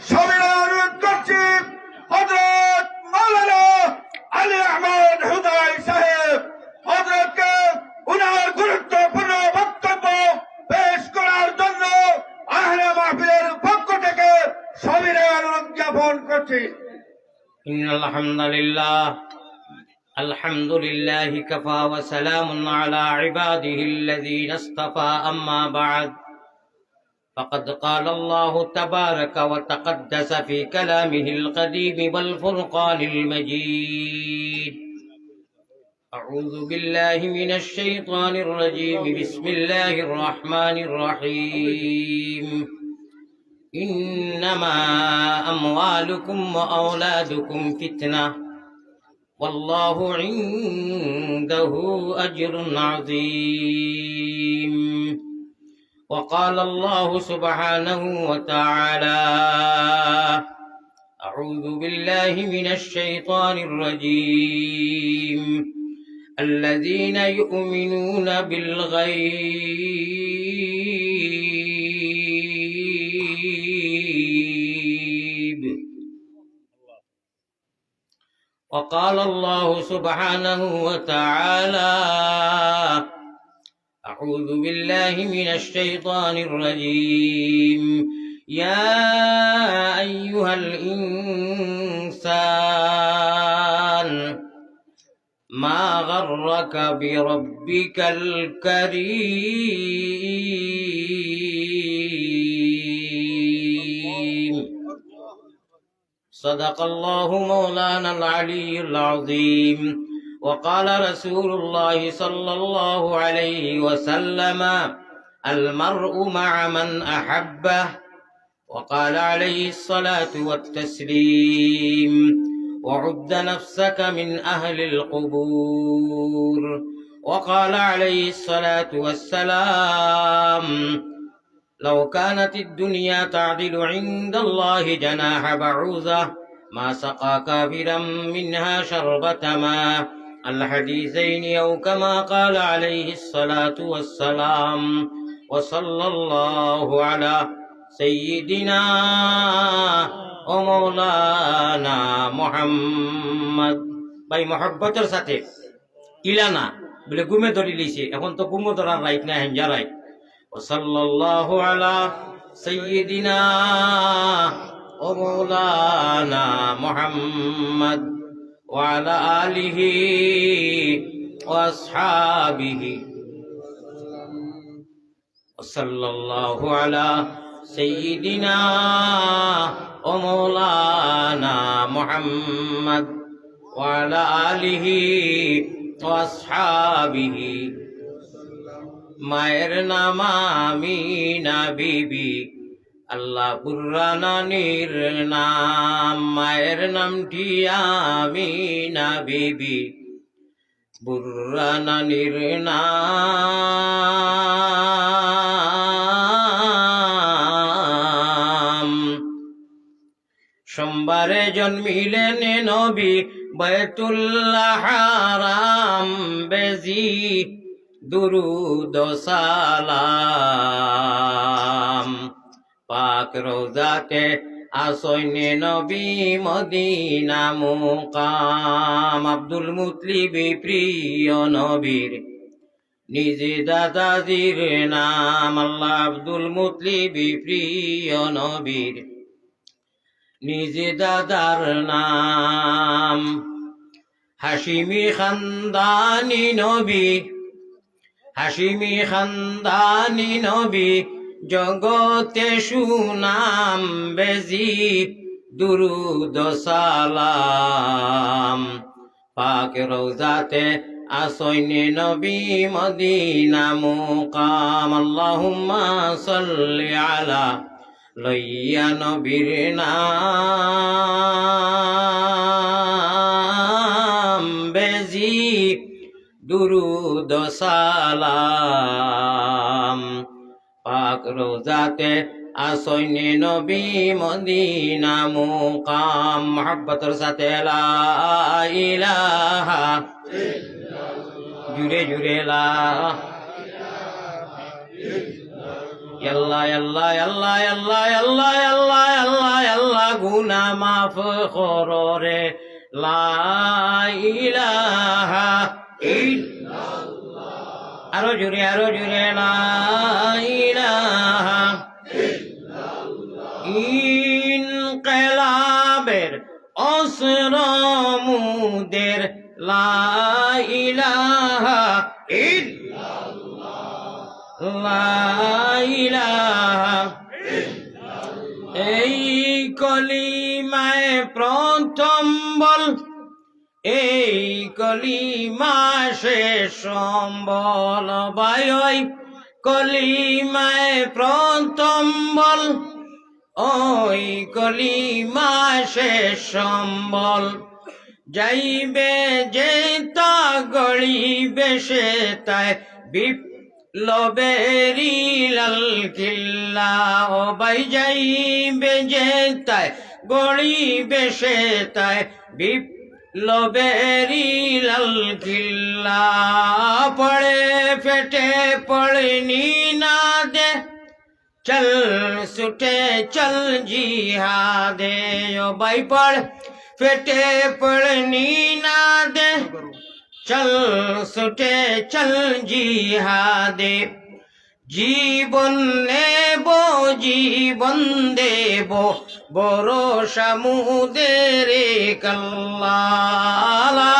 সবিনয় অনুরোধ করছি হযরত মাওলানা আলী আহমদ হুদাই সাহেব হযরতকে উনার গুরুত্বপূর্ণ বক্তব্য পেশ করার জন্য আহলে মাহফিলের পক্ষ থেকে সবিনয় অনুরোধ জ্ঞাপন করছি। ইন্নাল হামদুলিল্লাহ আলহামদুলিল্লাহি কাফা ওয়া সালামুন আলা ইবাদিহিল্লাযীনা ইসতাফা আম্মা বা'দ فقد قال الله تبارك وتقدس في كلامه القديم والفرقان المجيد أعوذ بالله من الشيطان الرجيم بسم الله الرحمن الرحيم إنما أموالكم وأولادكم فتنة والله عنده أجر عظيم وقال الله سبحانه وتعالى أعوذ بالله من الشيطان الرجيم الذين يؤمنون بالغيب وقال الله سبحانه وتعالى أعوذ بالله من الشيطان الرجيم يا أيها الإنسان ما غرك بربك الكريم صدق الله مولانا العلي العظيم وقال رسول الله صلى الله عليه وسلم المرء مع من أحبه وقال عليه الصلاة والتسليم وعد نفسك من أهل القبور وقال عليه الصلاة والسلام لو كانت الدنيا تعدل عند الله جناح بعوضة ما سقى كافرا منها شربة ماء الحديثين أو كما قال عليه الصلاة والسلام وصلى الله على سيدنا ومولانا محمد ভাই মহব্বতের সাথে ইলানা বলে ঘুমে ধরি লিছে এখন তো ঘুমো ধরার রাইট না হেঞ্জা রাইট ওয়াসাল্লাল্লাহু আলা সাইয়্যিদিনা ও মাওলানা মুহাম্মদ ওয়া আলা আলিহি ওয়া আসহাবিহি ওয়াসাল্লাল্লাহু আলা সাইয়্যিদিনা ও মাওলানা মুহাম্মদ ওয়া আলা আলিহি ওয়া আসহাবিহি মায়ের নাম আমিনা বিবি আল্লাহ বুর্রানানির নাম মায়ের নামটি আমিনা বিবি বুর্রানানির নাম সোমবারে জন্মিলেন নবী বাইতুল্লাহ হারাম বেজি দুরুদ সালাম পাক রওজাতে আসইনে নবী মদিনা মুকাম আব্দুল মুতলিব প্রিয় নবীর নিজে দাদাজির নাম আল্লাহ আব্দুল মুতলিব প্রিয় নবীর নিজে দাদার নাম হাশিমি খানদানি নবী হাশিমি খানদানি নবী জগতে সুনাম বেজি দুরুদ সালাম পাক রওজাতে আসইনে নবী মদিনা মুকাম আল্লাহুম্মা সাল্লি আলা লইয়া নবীর নাম বেজি দুরুদ সালাম পাক রওজাতে আসইনে নবী মদিনা মুকাম মহব্বতের সাথে লা ইলাহা জুড়ে জুড়ে লা আল্লাহ আল্লাহ আল্লাহ আল্লাহ আল্লাহ আল্লাহ আল্লাহ গুনা মাফ কররে লা ইলাহা ইল্লাল্লাহ আরো জোরে লা ইলাহা ইল্লাল্লাহ ইনকিলাবের অস্ত্র মুদের লা ইলাহা ইল্লাল্লাহ লা ইলাহা এই কলিমায় প্রথম বল এই কলিমা শেষ সম্বল ভাই ওই কলিমায় প্রথম বল ওই কলিমা শেষ সম্বল যাইবে যে তা গড়িবে সে তাই বিপ্লবেরি লাল কিল্লা ও ভাই যাইবে যে তাই গড়িবে সে তাই বিপ্লবেরি লাল কিল্লা পড়ে ফেটে পড়নি না দে चल सुटे चल जिहादे ओ भाई पढ़ फेटे पढ़नी ना दे चल सुटे चल जिहादे जीवन नेबो जीवन देबो भरोसा मुदेरे कल्ला ला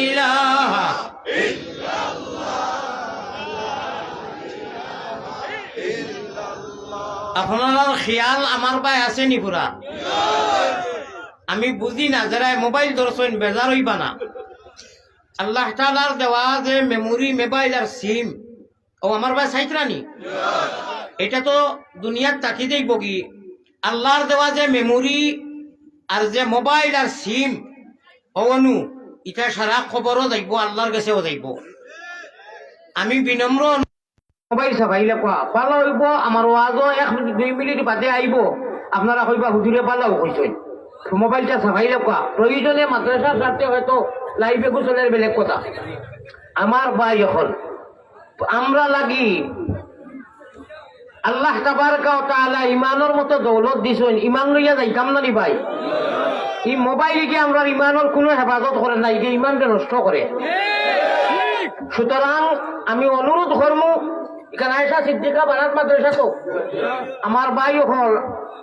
इलाहा আপনার খেয়াল আমার ভাই আছে নি পুরা আমি বুঝি না যারা মোবাইল ধরছেন বেজার হইবা না আল্লাহ তাআলার দেওয়া যে মেমোরি মোবাইল আর সিম ও আমার ভাই চাইতরানি এটা তো দুনিয়ার তাকি দেখব কি আল্লাহর দেওয়া যে মেমোরি আর যে মোবাইল আর সিম ও অনু এটা সারা খবরও দেখব আল্লাহর কাছেও দেখব আমি বিনম্র মোবাইল চাবাইলে কোৱা পালা হইব আমার ওয়াজও 1 মিনিট 2 মিনিট বাদে আইব আপনারা কইবা হুজুরে পালাও কইছেন মোবাইলটা চাবাইলে কোৱা প্রয়োজনে মাদ্রাসা ছাড়তে হয়তো লাইভে গোসলের বেলেগ কথা আমার ভাই এখন আমরা লাগি আল্লাহ তাবারকা ওয়া তাআলা ইমানের মতো দৌলত দিছেন ইমান লইয়া যাইতাম না নি ভাই এই মোবাইল কি আমরা ইমানের কোনো হেফাজত করে নাই যে ইমানকে নষ্ট করে সুতরাং আমি অনুরোধ করবো এখানে আয়সা সিদ্দিকা বানাত মাদ্রাসা তো আমার ভাই হল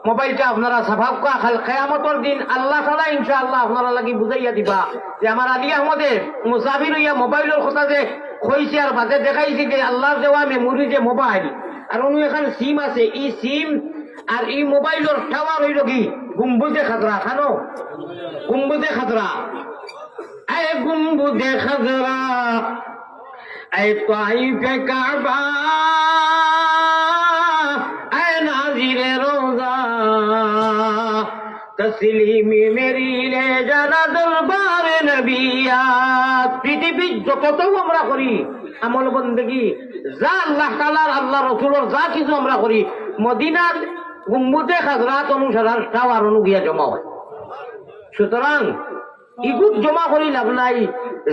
মোবাইলটা আপনারা সাফাক খাল কিয়ামতের দিন আল্লাহ তাআলা ইনশাআল্লাহ আপনারা লাগি বুঝাইয়া দিবা যে আমার আলী আহমদের মুসাফির হইয়া মোবাইলের কথা যে কইছে আর বাদে দেখাইছি যে আল্লাহর দেওয়া মেমোরি যে মোবাইল আর অন্য এখানে সিম আছে এই সিম আর এই মোবাইলের টাওয়ার হইল কি গুম্বুজে খাতরা খানো গুম্বুজে খাতরা এ গুম্বুজে খাতরা اے طائف کعبہ اے ناظر روزہ تسلیمی میری لے جانا দরবার নবিয়াত পৃথিবীর যতটাও আমরা করি আমল বندگی যা আল্লাহ তাআলার আল্লাহ রাসূলের যা কিছু আমরা করি মদিনার গুম্বুজে খাজরাত অনুসারে টাওয়ার অনুগিয়া জমা হয় সুতরাং ইগুত জমা করি লাভ নাই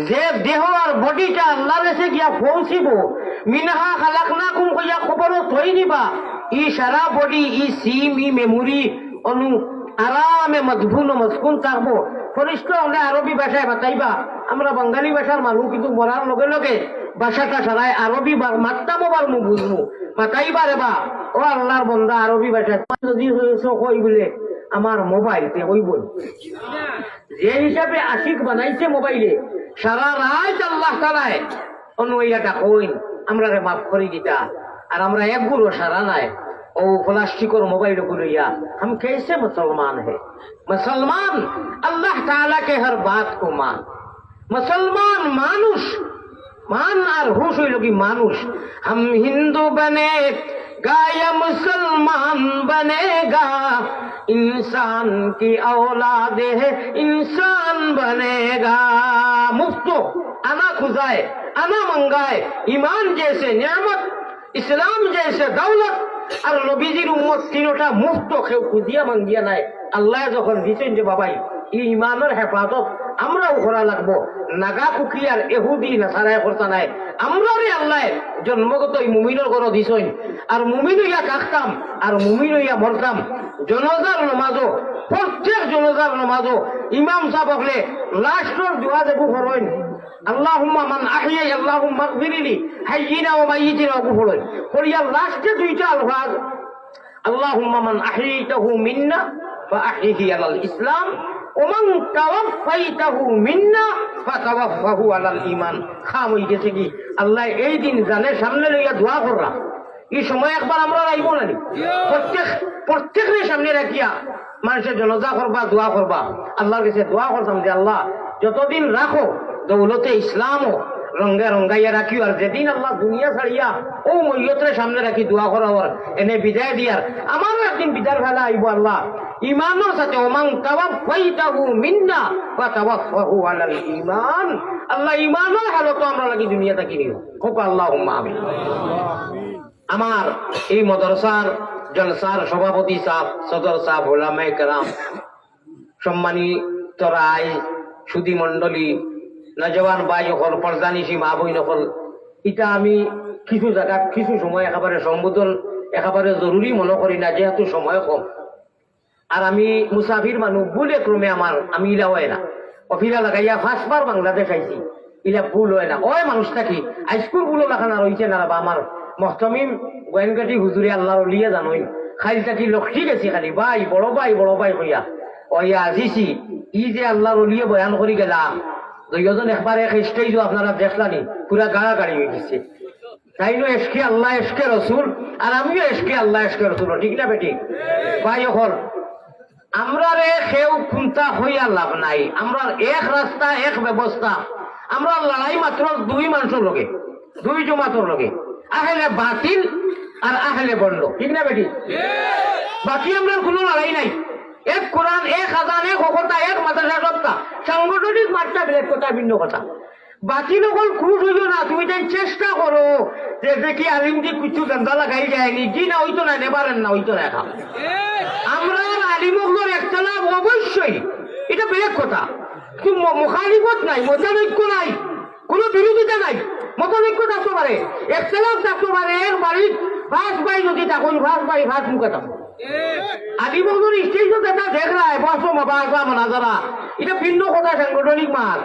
যে দেহ আর বডিটা আল্লাহর কাছে গিয়া পৌঁছিব মিনহা খালাকনাকুম কইয়া খবর থই নিবা ই সারা বডি ই সিম ই মেমোরি অনু আরামে মজবুন ও মসকুন থাকবো ফরিষ্ঠ হলে আরবি ভাষায় বাতাইবা আমরা বাঙালি ভাষার মানুষ কিন্তু মরার লগে লগে ভাষাটা সারাই আরবি মাত্তামো পারমু বুঝমু বাতাইবা রে বা ও আল্লাহর বন্দা আরবি ভাষা যদি কই বলে আমার মোবাইলতে ওই বই যে হিসাবে আশিক বানাইছে মোবাইলে সারা রাত আল্লাহ তাআলায় অনুইয়াটা কইন আমরা রে মাফ করি দিতা আর আমরা এক গুলো সারা নাই ও প্লাস্টিকের মোবাইল গুলোইয়া हम कैसे मुसलमान है मुसलमान अल्लाह ताला के हर बात को मान मुसलमान मानुष मान আর হুশ হইল কি মানুষ हम हिंदू बने गाया मुसलमान बनेगा इंसान की औलाद है इंसान बनेगा मुफ्त आना खुजाए आना मंगाए ईमान जैसे नियामत इस्लाम जैसे दौलत और नबीजीर उम्मत तीनोटा मुफ्त केउ खुदिया मांगिया নাই আল্লাহ যখন দিছেন যে বাবাই এই ইমানের হেফাজত আমরাও করা লাগবো। নাগা কুকি আর এহুদি নাসারায় করতা নাই, আমরা আল্লাহ জন্মগত মুমিনের ঘর দিছইন, আর মুমিন হইয়া থাকতাম আর মুমিন হইয়া মরতাম। জনজার নমাজও, প্রত্যেক জনজার নমাজও ইমাম সাহেব হলে লাস্টর দোয়া দেবু করইন, আল্লাহুম্মা মান আহিয়া আল্লাহুম্মা গফিরলি হাইয়িনা ওয়া মাইয়িতিনা ওয়া কুফরইন করিয়া লাস্টে দুইটা আলফাজ আল্লাহুম্মা মান আহিতাহু মিন্না ফাআহিহি আলাল ইসলাম ওয়া মান তাওয়াফাইতাহু মিন্না ফাতাওয়াফাহু আলাল ঈমান। খাম হই গেছে কি আল্লাহ এই দিন জানে সামনে লইয়া দোয়া কররা, এই সময় একবার আমরা রাইব না নি? প্রত্যেকের সামনে রাখিয়া মানুষের জনজা করবা, দোয়া করবা, আল্লাহর কাছে দোয়া করতাম যে আল্লাহ যতদিন রাখো দৌলতে ইসলামও রঙ্গে রঙ্গাইয়া রাখিও, আর যেদিন আল্লাহ দুনিয়া ছাড়িয়া ও মৈয়তের সামনে রাখি দোয়া করার এনে বিদায় দিয়ার আমারও একদিন বিদায় ফেলা আইব আল্লাহ ইমানের সাথে। ওমান তাওয়াফাইতাহু মিন্না ওয়া তাওয়াফাহু আলাল ঈমান। আল্লাহ ঈমানের হালতো আমরা লাগি দুনিয়া থাকি নিও হোক, আল্লাহুম্মা আমিন। আমার এই মাদ্রাসার জলসার সভাপতি সাহেব, সদর সাহেব, ওলামায়ে কেরাম, সম্মানিত রায়, সুধী মন্ডলী, নজওয়ান ভাই হল, পর্দানিশী মা বই নকল, এটা আমি কিছু জায়গা কিছু সময় একেবারে সম্বোধন একেবারে জরুরি মনে করি না, যেহেতু সময় কম। আর আমি মুসাফির মানুষ, ভুলে ক্রমে আমি ইলা হয় না, অফিরা লাগাইয়া ফার্স্টবার বাংলাদেশ আইছি, ইলা ভুল হয় না। ওই মানুষটা কি হাইস্কুল গুলো লাগানো রয়েছে না, বা আমার মহতমিম গোয়েনকাটি হুজুরে আল্লাহর লিয়ে জানোই খাইলটা কি লক্ষ্মী গেছি খালি ভাই বড় ভাই হইয়া ওইয়া আজিছি। ই যে আল্লাহর লিয়ে বয়ান করি গেলা দুইজন একবার এক স্টেজ আপনারা দেখলানি, পুরা গাড়াগাড়ি হয়ে গেছে। তাই নো এসকে আল্লাহ এসকে রসুল, আর আমিও এসকে আল্লাহ এসকে রসুল, ঠিক না বেটি? ভাই হল আমরা রে কেউ খুন্তা হইয়া লাভ নাই, আমরা এক রাস্তা এক ব্যবস্থা। আমরা লড়াই মাত্র দুই মানুষের লগে, দুই জমাতর লগে, আহলে বাতিল আর আহলে বলল, ঠিক না বেটি? বাকি আমরা কোনো লড়াই নাই। এক কোরআন, এক আজান, এক হকতা, এক মাদ্রাসা সত্তা, সাংগঠনিক মাত্রা বিলেট কথা ভিন্ন কথা। বাকি নকল খুশ হইল না, তুমি তাই চেষ্টা করো যে দেখি আলিম যে কিছু গান্ধা লাগাই যায়নি, জি না হইতো না, নেবারেন না হইতো না এখন। আমরা আলিমগর একতলাপ অবশ্যই, এটা বেলেগ কথা, কিন্তু মুখালিফত নাই, মতানৈক্য নাই, কোনো বিরোধিতা নাই। মতানৈক্য থাকতে পারে, একতলাপ থাকতে পারে, এর বাড়ির ভাস ভাই যদি থাকুন ভাস ভাই ভাস মুখে থাকুন। আলিমগর স্টেজত এটা দেখ রায় বসো মাবা মানাজারা, এটা ভিন্ন কথা, সাংগঠনিক মাল।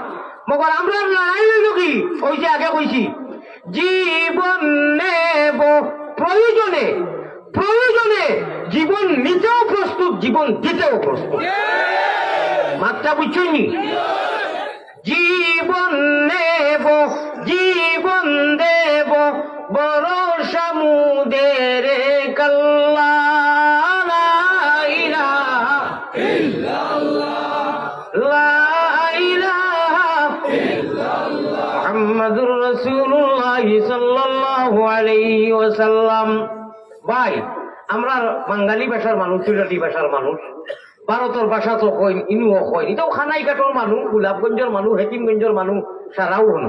মগর আমরা লড়াই হইল কি ওই যে আগে কইছি, জীবন নেব প্রয়োজনে, প্রয়োজনে জীবন নিতেও প্রস্তুত, জীবন দিতেও প্রস্তুত। মাত্রা বুঝছনি? জীবন নেব, জীবন দেব, বড় সমুদের কাল্লা, লা ইলাহা ইল্লাল্লাহ, লা ইলাহা ইল্লাল্লাহ, মুহাম্মাদুর রাসূলুল্লাহ সাল্লাল্লাহু আলাইহি ওয়াসাল্লাম। ভাই আমরা বাঙালি ভাষার মানুষ, সিলেটি ভাষার মানুষ, ভারতের ভাষা তো কইন, ইনুও কইন, এটাও খানাইঘাটর মানুষ, গোলাপগঞ্জের মানুষ, হেকিমগঞ্জের মানুষ, সারাও হন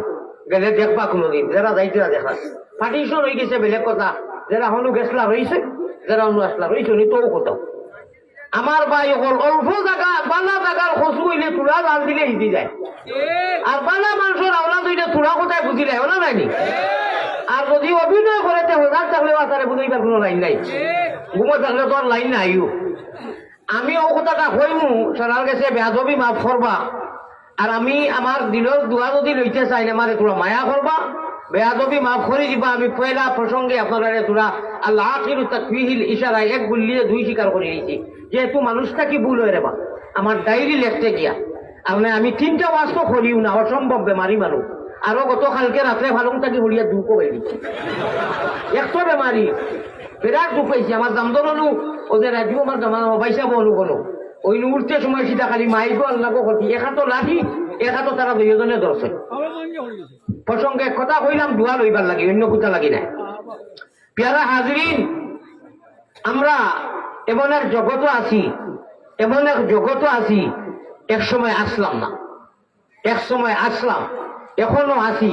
গেলে দেখবা কোনোদিন, যারা যাইতে দেখা পার্টিশন হয়ে গেছে বেলেগ কথা, যারা হনু গেছলা রয়েছে, যারা হনু আসলা রয়েছে তোও কোথাও। আমার ভাই হল অল্প জায়গা বালা জায়গার খসু হইলে তুলা জাল দিলে হিজি যায়, আর বালা মানুষের আওলা দুইটা তুলা কোথায় বুঝি যায় ওলা নাইনি। আর যদি অভিনয় করে হোজার থাকলে আসারে বুঝাইবার কোনো লাইন নাই, ঘুমো থাকলে তো আর লাইন নাই। আমি ও কথাটা কইমু, সারার কাছে বেয়াদবি মাফ করবা, আর আমি আমার দিলের দোয়া যদি লইতে চাই না, আমার তোরা মায়া করবা, বেয়াদবি মাফ করে দিবা। আমি পয়লা প্রসঙ্গে আপনারা তোরা আল্লাহ আখিরু তাকফিহিল ইশারায় এক গুলিয়ে দুই স্বীকার করে নিয়েছি, যেহেতু মানুষটা কি ভুল হয়ে রেবা আমার ডায়েরি লিখতে গিয়া। আমি 3টা ওয়াজ তো করিও না, অসম্ভব বেমারি মানুষ। আরো গতকালকে রাত্রে ভালো থাকি বলিয়া দুঃখ পাইনি, একশো বেমারি বিরাট দুঃখ পাইছি। আমার দামদর হলু ওদের রাজু আমার পয়সা বলু কোনো ওই উঠতে সময় সেটা খালি মাইগো আল্লাহ করছি, একাতো লাঠি একাতো তারা দুইজনে ধরছে। প্রসঙ্গে এক কথা কইলাম, দোয়া লইবার লাগি, অন্য কোথা লাগি না। পেয়ারা হাজরিন, আমরা এমন এক জগত আছি, এমন এক জগত আছি, এক সময় আসলাম না, এক সময় আসলাম। এখনো আসি,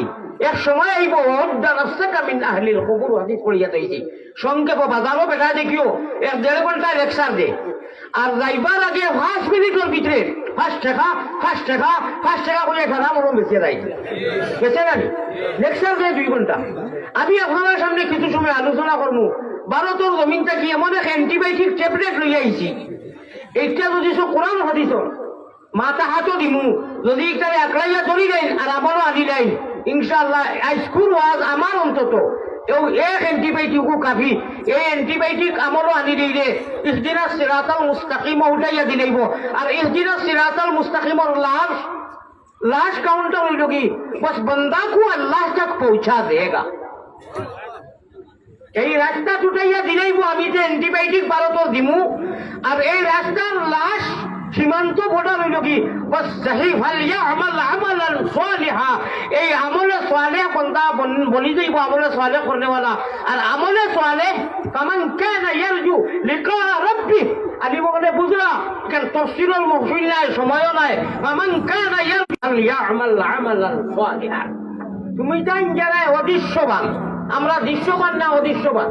এক সময় এই বহুমিন আহলিল কবুর হাদিস পড়িয়া দিয়েছি। সংক্ষেপ বাজারও বেটা দেখিও 1.5 ঘন্টা লেকচার দে, আর যাইবার আগে 5 মিনিটের ভিতরে 5 টাকা করে খানা মরম বেঁচে যায়, বেঁচে জানি লেকচার দেয় 2 ঘন্টা। আমি আপনার সামনে কিছু সময় আলোচনা করবো ভারতের জমিনটা কি এমন এক অ্যান্টিবায়োটিক ট্যাবলেট লইয়া আইছি, এইটা যদি কোরআন হাদিস মাথা হাতও দিমু, যদি একটা একলাইয়া ধরি দেন আর আমারও আনি দেন, ইনশাআল্লাহ স্কুল ওয়াজ আমার অন্তত এক অ্যান্টিবায়োটিক কাফি। এই অ্যান্টিবায়োটিক আমারও আনি দিই রে, ইহদিনাস সিরাতাল মুস্তাকিম উঠাইয়া দিলেইব। আর ইহদিনাস সিরাতাল মুস্তাকিমর লাশ কাউন্টার হইল কি বস বন্দা কো আল্লাহ তক পৌঁছা দেগা। এই রাস্তা টুটাইয়া দিলেইব, আমি যে অ্যান্টিবায়োটিক ভারতর দিমু, আর এই রাস্তার লাশ সীমান্ত বর্ডার হইল কি বস সহি ফালিয়া আমাল আমালান সালিহা। এই আমলে সালেহ বন্দা বনি যাইব, আমলে সালেহ করনেওয়ালা। আর আমলে সালেহ কামান কানা ইয়ারজু লিকা রাব্বি, আদি বলে বুঝলা কেন তাফসীরুল মাহফিল নাই, সময়ও নাই। কামান কানা ইয়ারজু আমাল আমালান সালিহা। তুমি জান যারা অদৃশ্যবান, আমরা দৃশ্যবান না অদৃশ্যবান?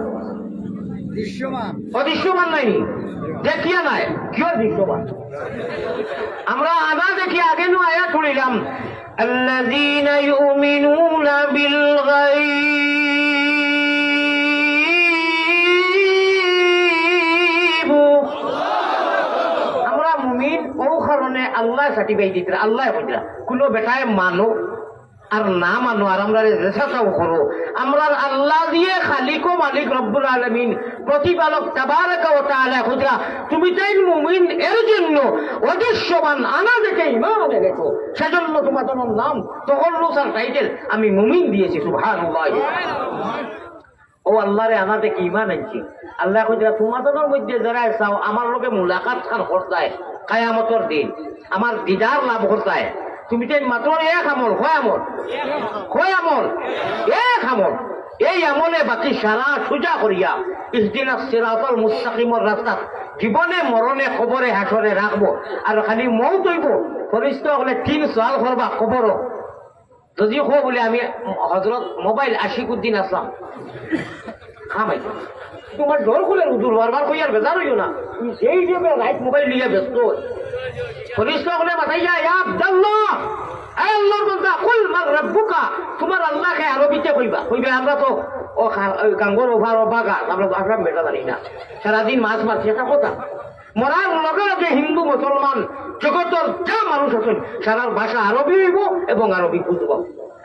অদৃশ্যবান নাই, দেখিয়া নাই, কিয় দৃশ্যবান? আমরা আনা দেখি আগে নো আয়া শুনিলাম আল্লাযীনা ইউমিনুনা বিল গায়ব। আমরা মুমিন ও কারণে আল্লাহ সার্টিফিকেট দিতে, আল্লাহ কইরা কোনো বেটায় মানো আর না মানো, আর আমরা রেসাটাও করো, আমরা আল্লাহ দিয়ে খালিক ও মালিক রব্বুল আলামিন প্রতিপালক তাবারাকা ওয়া তাআলা খুদরা তুমি তাই মুমিন, এর জন্য অদৃশ্যবান আনা দেখে ইমান দেখো, সেজন্য তোমাদের নাম তখল্লুস আর টাইটেল আমি মুমিন দিয়েছি। সুবহানাল্লাহ। ও আল্লাহ রে আনা দেখে ইমান আনছি। আল্লাহ খুদরা তোমাদের মধ্যে যারা চাও আমার লোকে মুলাকাত খান করতায় কিয়ামতের দিন, আমার দিদার লাভ করতায়, তুমি তাই মাত্র এক আমল, কয় আমল, এক আমল। এই আমলে বাকি সারা সোজা করিয়া ইহদিনাস সিরাতাল মুস্তাকিমর রাস্তা জীবনে মরণে কবরে হাসরে রাখবো। আর খালি মৌত হইব, ফরিস্ত হলে 3 সওয়াল করবা কবর। যদি হো বলে আমি হযরত মোবাইল আশিকুদ্দিন আসলাম খামাই, তোমার ডর খুলে হুজুর বারবার কইয়ার বেজার হইও না, তুমি সেই হিসেবে রাইট মোবাইল নিয়ে ব্যস্ত। ফরিস্ত হলে মাথাইয়া ইয়া আব্দুল্লাহ, আয় আল্লাহর বান্দা কুল মান রাব্বুকা, তোমার আল্লাহকে আরবিতে কইবা। আমরা তো ও গাঙ্গর ওভার বাগা, আমরা ভাষা বেটা জানি না, সারাদিন মাছ মারছি, একটা কথা। মরার লগে লগে হিন্দু মুসলমান জগতের যা মানুষ আছেন সারার ভাষা আরবি হইব এবং আরবি বুঝব।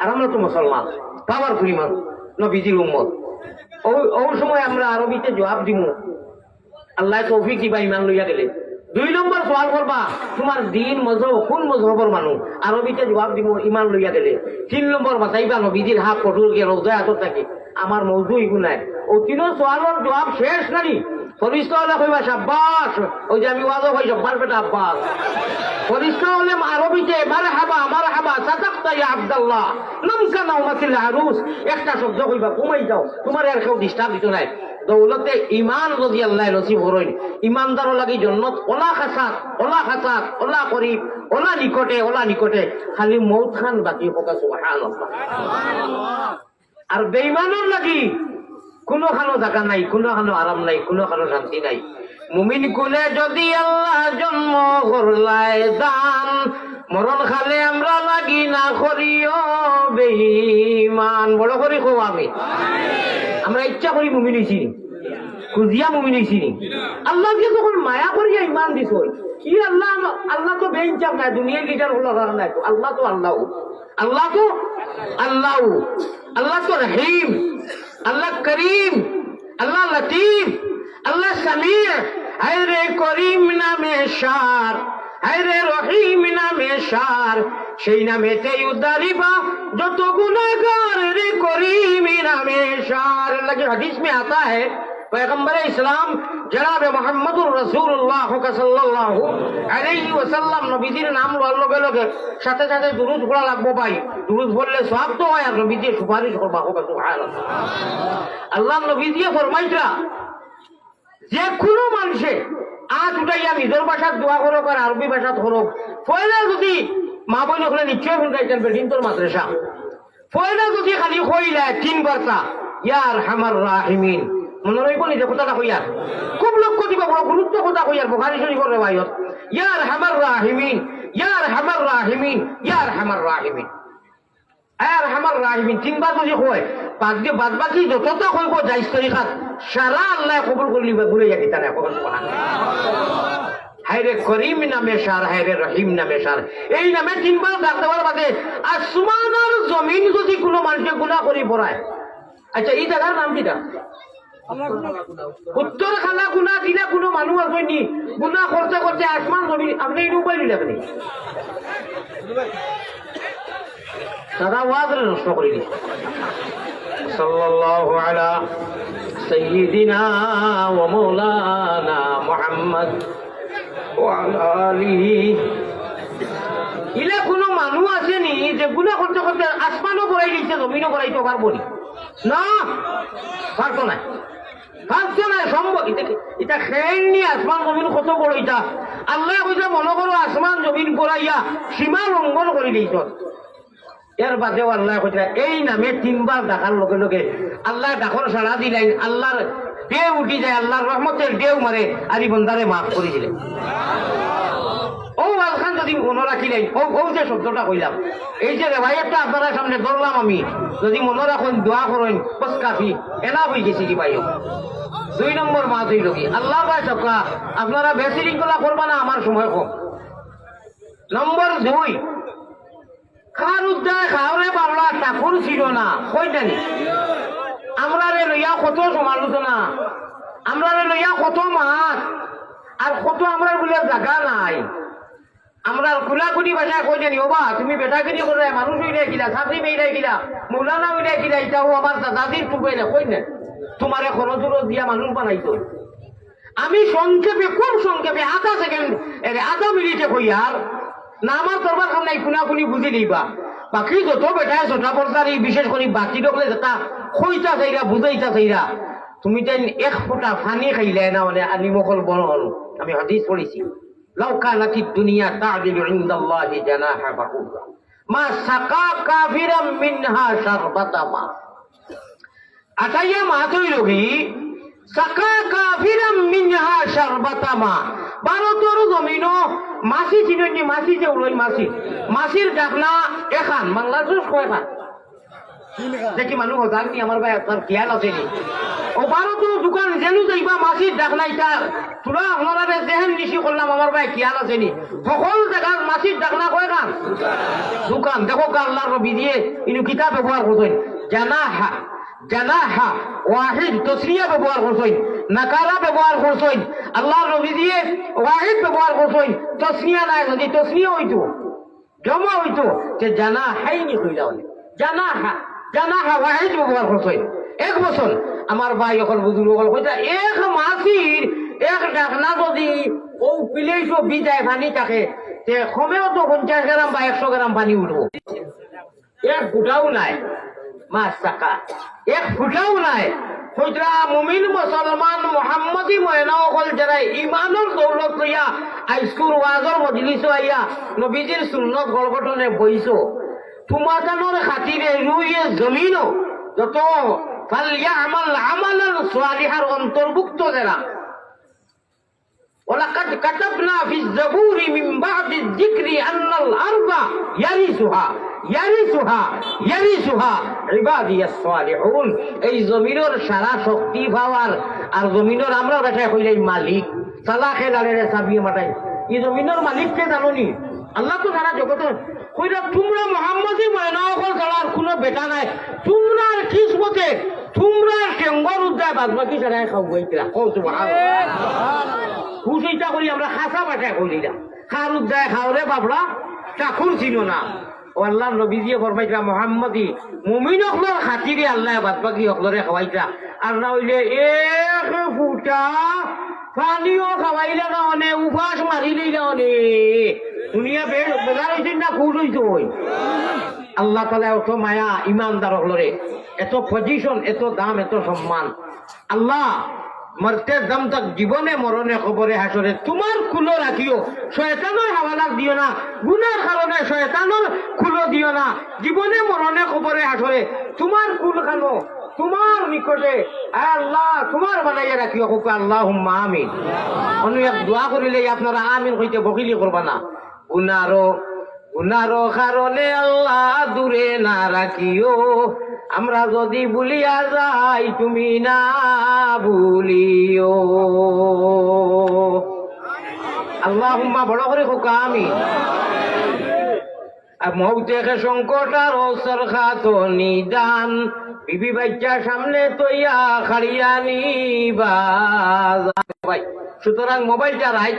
আর আমরা তো মুসলমান, বাবার ফুরি মানুষ, নবীজির উম্মত। ওই সময় আমরা আরবিতে জবাব দিব, আল্লাহ তৌফিক দিবা ইমান লইয়া গেলে। 2 নম্বর সওয়াল করবা তোমার দিন মজহব কোন মজহবর মানুষ, আরবিতে জবাব দিব ইমান লইয়া গেলে। 3 নম্বর বাতাইবা নবীজির হাত কঠোর গিয়ে রোজায় হাতত থাকি, আমার মৌজু ইগু নাই। ও 3 সওয়ালের জবাব শেষ নানি ফরিস্ত হলে কইবা শাব্বাস, ওই যে আমি ওয়াজও কই শাব্বাস বেটা আব্বাস। ফরিস্ত হলে আরবিতে মারহাবা মারহাবা সাদাকতা ইয়া আব্দুল্লাহ নামকা নাওমাতিল আরুস, একটা শব্দ কইবা ঘুমাই যাও, তোমার আর কেউ ডিস্টার্ব দিত নাই। দৌলতে ইমান যদি আল্লাহ নসিব হরইন, ইমানদারও লাগি জন্নত ওলা খাসাত ওলা করিব ওলা নিকটে খালি মৌত খান বাকি হোকা সুবহানাল্লাহ। আর বেঈমানের লাগি কোনো খানো জায়গা নাই, কোনো খানো আরাম নাই, কোনো খানো শান্তি নাই। মুমিন কুলে যদি আল্লাহ জন্ম করলায় দান, মরণ খালে আমরা লাগি না করিও বেঈমান। বড় করে কো আমি, আমরা ইচ্ছা করি মুমিন হইছি, খুঁজিয়া মুমিন হইছি। আল্লাহকে যখন মায়া করিয়া ইমান দিছ, কি আল্লাহ তো বেইনচাপ নাই, দুনিয়ার লিডার হলো নাই, আল্লাহ তো আল্লাহ তো রহিম, আল্লাহ করিম, আল্লাহ লতিফ, আল্লাহ সামির। হায়রে করিম নামে সার, হায়রে রহিম নামে সার, সেই নামেতেই উদ্ধারিবা যত গুনাহগার। রে করিম নামে সার লাগে হাদিস में आता है, पैगंबर इस्लाम जनाब मोहम्मदुर रसूलुल्लाह साल्लल्लाहु अलैहि वसल्लम নবীজির নাম লগে লগে সাথে সাথে দুরূদ পড়া লাগবো ভাই। দুরূদ পড়লে সওয়াব তো হয়, আর নবীজি সুপারিশ করবা হোক সুবহানাল্লাহ। আল্লাহ নবীজি ফরমাইছা যে কোনো মানুষে আজ উঠাইয়া নিজের ভাষাত দোয়া করো আর আরবি ভাষাত করো, পয়লা যদি মা বই নকলে নিশ্চয় শুনতে বেডিন তোর মাদ্রাসা পয়লা যদি খালি কইলা 3 বারটা ইয়ার হামার রাহিমিন মনে রইব নি যে কথাটা কইয়ার খুব লক্ষ্য দিবা বড় গুরুত্ব কথা কইয়ার বুখারী শরীফের riwayat ইয়ার হামার রাহিমিন ইয়ার হামার রাহিমিন ইয়ার হামার রাহিমিন আর হামার রাহিমিন 3 বার যদি কয় বাদ বাকি যতটা কইব জায়েজ তরিকাত সারা আল্লাহ কবুল করে নিবে ঘুরে যাকি তারা কবুল সুবহানাল্লাহ হায়রে করিম নামে সার হায়রে রহিম নামে সার এই নামে 3 বার ডাক দেওয়ার বাদে আসমান আর জমিন যদি কোনো মানুষে গুনাহ করি পড়ায় আচ্ছা এই জায়গার নাম কিটা উত্তর খালা গুনাহ দিলে কোনো মানুষ আসেনি গুনাহ করতে করতে আসমান জমিন আপনি এই উপায় দিলে আপনি দাদা ওয়াজরে নষ্ট করে দিছে সাল্লাল্লাহু আলা সাইয়্যিদিনা ওয়া মাওলানা মুহাম্মদ ওয়া আলা আলিহি ইলা কোনো মানুষ আসেনি যে গুনাহ করতে করতে আসমানও করাই দিয়েছে জমিনও করাইতে পারবো না পারতো না সম্ভব এটা খেয়ে নিয়ে আসমান জমিন কত বড় এটা আল্লাহ কইছে মনে করো আসমান জমিন করাইয়া সীমা লঙ্ঘন করে দিয়েছ এর বাদেও আল্লাহ কইছে এই নামে 3 বার ডাকার লগে লগে আল্লাহ ডাকর সাড়া দিলেন আল্লাহর ঢেউ উঠি যায় আল্লাহর রহমতের ঢেউ মারে আর এই বন্দারে মাফ করে দিলেন ও আলখান যদি মনে রাখিলেন ও যে শব্দটা কইলাম এই যে রেবাইয়াতটা আপনারা সামনে ধরলাম আমি যদি মনে রাখুন দোয়া করেন বস কাফি এনা হয়ে গেছি কি ভাইও 2 নম্বর মাস হইল কি আল্লাহ ভাই সকা আপনারা বেশৃঙ্খলা করবা না আমার সময় কম নম্বর 2 খার উদ্যায় খাওয়ারে পারলা ঠাকুর ছিল না কই জানি আমরা রে লইয়া কত সমালোচনা আমরা রে লইয়া কত মাছ আর কত আমরা বলে জায়গা নাই আমরা কুলাকুটি ভাষায় কই জানি ওবা তুমি বেটাগিরি করে মানুষ হইলে গিলা ছাত্রী মেয়েরা গিলা মৌলানা হইলে গিলা এটাও আমার দাদির টুকাই না কই না তোমারে খরচ দিয়া মানুষ বানাইতো আমি সংক্ষেপে খুব সংক্ষেপে আধা সেকেন্ড আধা মিনিটে কই আর না আমার দরবার সামনে কুনাকুনি বুঝি দিবা বাকি যত বেটায় ছোটা পর্দার বিশেষ করে বাকি ডকলে যেটা খইতা চাইরা বুঝাইতা চাইরা তুমি তেন 1 ফোঁটা পানি খাইলে না মানে নিমখল বড় হল আমি হাদিস পড়েছি লাউ কানাতিদ দুনিয়া তা'দিলু ইনদাল্লাহি জানাহা বাউদা মা সাকা কাফিরাম মিনহা শারবাতা মা আটাইয়া মা তৈ লগি সাকা কাফিরাম মিনহা শারবাতা মা ভারতের জমিনো মাছি চিনি মাছি যে উলই মাছির ডাকনা এখান বাংলাদেশ কয়খান দেখি মানুষ জানি আমার ভাই আপনার খেয়াল আছে নি ও ভারতের দোকান যেন যাইবা মাছির ডাকনা এটা তোরা আপনারা যেহেন নিশি করলাম আমার ভাই খেয়াল আছে নি সকল জায়গার মাছির ডাকনা কয়খান দোকান দেখো আল্লাহ রবি দিয়ে ইনু কিতাব ব্যবহার করছেন জানাহা ওয়াহিদ তসনিয়া ব্যবহার করছেন নাকারা ব্যবহার করছেন আল্লাহ নবী দিয়ে ওয়াহিদ ব্যবহার করছেন তসনিয়া নাই যদি তসনিয়া হইতো জমা হইতো যে জানাহাইনি কইলা হলে জানাহা ওয়াহিদ ব্যবহার করছেন 1 বছর আমার ভাই এখন বুঝুল কইতা এক মাসির এক ডাকনা যদি ও প্লেট বিজায় পানি থাকে তে কমেও তো 50 গ্রাম বা 100 গ্রাম পানি উঠবো 1 ফুটাও নাই মাছ টাকা 1 ফুটাও নাই হইতরা মুমিন মুসলমান মুহাম্মদি ময়না অকল যারা ইমানের দৌলত লইয়া আইস্কুল ওয়াজর মজলিস আইয়া নবীজির সুন্নত গলগঠনে বইছো তোমাদের খাতিরে রুইয়ে জমিনও যত ফালইয়ামাল আমালান সালিহার অন্তর্ভুক্ত যারা ولقد كتبنا في الزبور من بعد الذكر أن الأرض يرثها عبادي الصالحون এই জমিনের সারা শক্তি পাওয়ার আর জমিনের আমরা দেখাই কইলে মালিক সালা খেলারে সাবিয়ে মাটাই এই জমিনের মালিক কে জানোনি আল্লাহ তো সারা জগতের কইরা তোমরা মুহাম্মদি ময়না অকল ছাড়া কোনো বেটা নাই তোমরা কিসমতে তোমরা টেঙ্গর উদ্যায় বাদবাকি ছাড়া খাও গইতরা ও সুবহানাল্লাহ হুসইটা করি আমরা খাসা বাটায় করি না খার উদ্যায় খাওরে বাবলা ঠাকুর ছিল না ও আল্লাহ নবী দিয়ে ফরমাইতা মুহাম্মদি মুমিন হকলর খাতিরে আল্লাহ বাদবাকি হকলরে খাওয়াইতা আর না হইলে 1 ফুটা পানিও খাওয়াইলে না অনে উপাস মারিলেই না অনে দুনিয়া বেজার হইছেন না খুশ হইতো আল্লাহ তাআলা এত মায়া ইমানদার হকলরে এত পজিশন এত দাম এত সম্মান আল্লাহ মরতে দম তক জীবনে মরণে খবরে হাসরে তোমার কুলো রাখিও শয়তানের হাওয়ালাক দিও না গুনার কারণে শয়তানের কুলো দিও না জীবনে মরণে খবরে হাসরে তোমার কুল খানো তোমার নিকটে আয় আল্লাহ তোমার বানাইয়া রাখিও হোক আল্লাহুম্মা আমিন অনু এক দোয়া করিলে আপনারা আমিন কইতে বকিলি করবা না গুনারো কারণে আল্লাহ দূরে না রাখিও আমরা যদি ভুলিয়া যাই তুমি না ভুলিও আল্লাহুম্মা বড় করে হোক আমিন আর মৌতেকে সংকট আর অবসর খাতো নিদান বিবি বাচ্চা সামনে তৈয়া খাড়িয়া নিবা ভাই সুতরাং মোবাইলটা রাই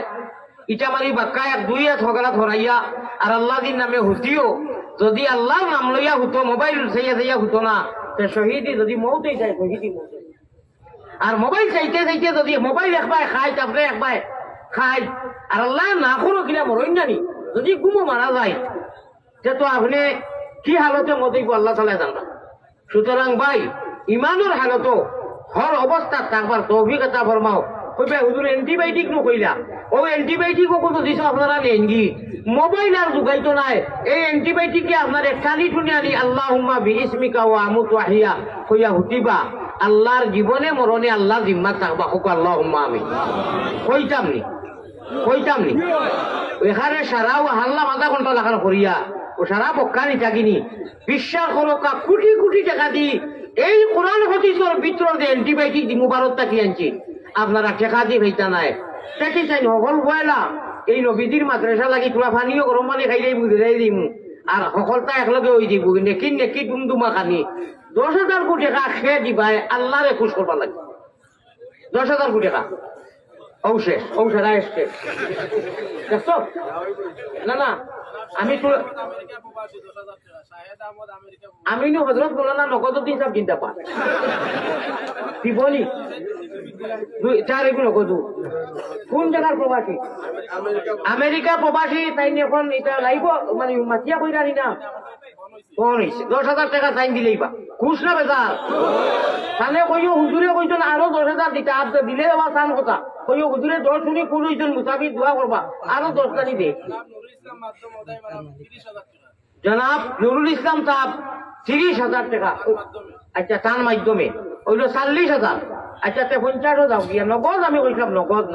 ইটা মারি বাক্কা এক দুই হাত হগলা ধরাইয়া আর আল্লাহ দিন নামে হুতিও যদি আল্লাহর নাম লইয়া হুতো মোবাইল চাইয়া চাইয়া হুতো না তে শহীদি যদি মৌতেই যায় শহীদি মৌতে আর মোবাইল চাইতে চাইতে যদি মোবাইল একবার খাই তারপরে একবার খাই আর আল্লাহ না কোনো কিনা মরইন জানি যদি গুমো মারা যায় তে তো আপনি কি হালতে মতেই আল্লাহ তাআলা জানবা সুতরাং ভাই ইমানের হালত হর অবস্থা থাকবার তৌফিক আতা ফরমাও কইবে হুজুর অ্যান্টিবায়োটিক নো কইলা ও অ্যান্টিবায়োটিক কত দিছ আপনারা নেনগি মোবাইল আর যুগাইতো নাই এই অ্যান্টিবায়োটিকে আপনার একটানি টুনিয়ানি আল্লাহুম্মা বিইসমিকা ওয়া আমুতু আহিয়া কইয়া হুতিবা আল্লাহর জীবনে মরণে আল্লাহ জিম্মা থাকবা হোক আল্লাহুম্মা আমিন কইতাম নি এখানে সারাও হাল্লা মাথা ঘন্টা লাগানো করিয়া ও সারা পক্ষানি থাকিনি বিশ্বাস করো কোটি কোটি টাকা দি এই কোরআন হাদিসের ভিতর যে অ্যান্টিবায়োটিক দি মুবারক তাকি আনছি আপনারা টেকা দিয়ে হইতা নাই টেকি চাই নকল বয়লা এই নবীদের মাদ্রাসা লাগি তোরা পানিও গরম পানি খাইলেই বুঝাই দিম আর সকলটা একলগে হয়ে দিব নেকি ডুমডুমা খানি 10,000 কোটি টাকা খেয়ে দিবাই আল্লাহরে খুশ করবা লাগে 10,000 কোটি টাকা ঔষধ আসছে দেখছো না আমি হজরত বলানা নগদ দিন সব চিন্তা পা দিবনি 4 এগুলো নগদ কোন জায়গার প্রবাসী আমেরিকা প্রবাসী তাই এখন এটা লাইব মানে মাতিয়া কইরা নি না 10,000 টাকা চাইন দিলেই বা খুশ না বেজার তাহলে কইও হুজুরে কইতো না আরো 10,000 দিতে আপ দিলে আমার সান কথা কইও হুজুরে 10 শুনি কোন হইছেন মুসাফির দোয়া করবা আরো 10 টাকা দিবে জনাব নুরুল ইসলাম সাহেব 30,000 টাকা আচ্ছা তার মাধ্যমে ওইলো 40,000 আচ্ছা 50 যাও গিয়া নগদ আমি কইলাম নগদ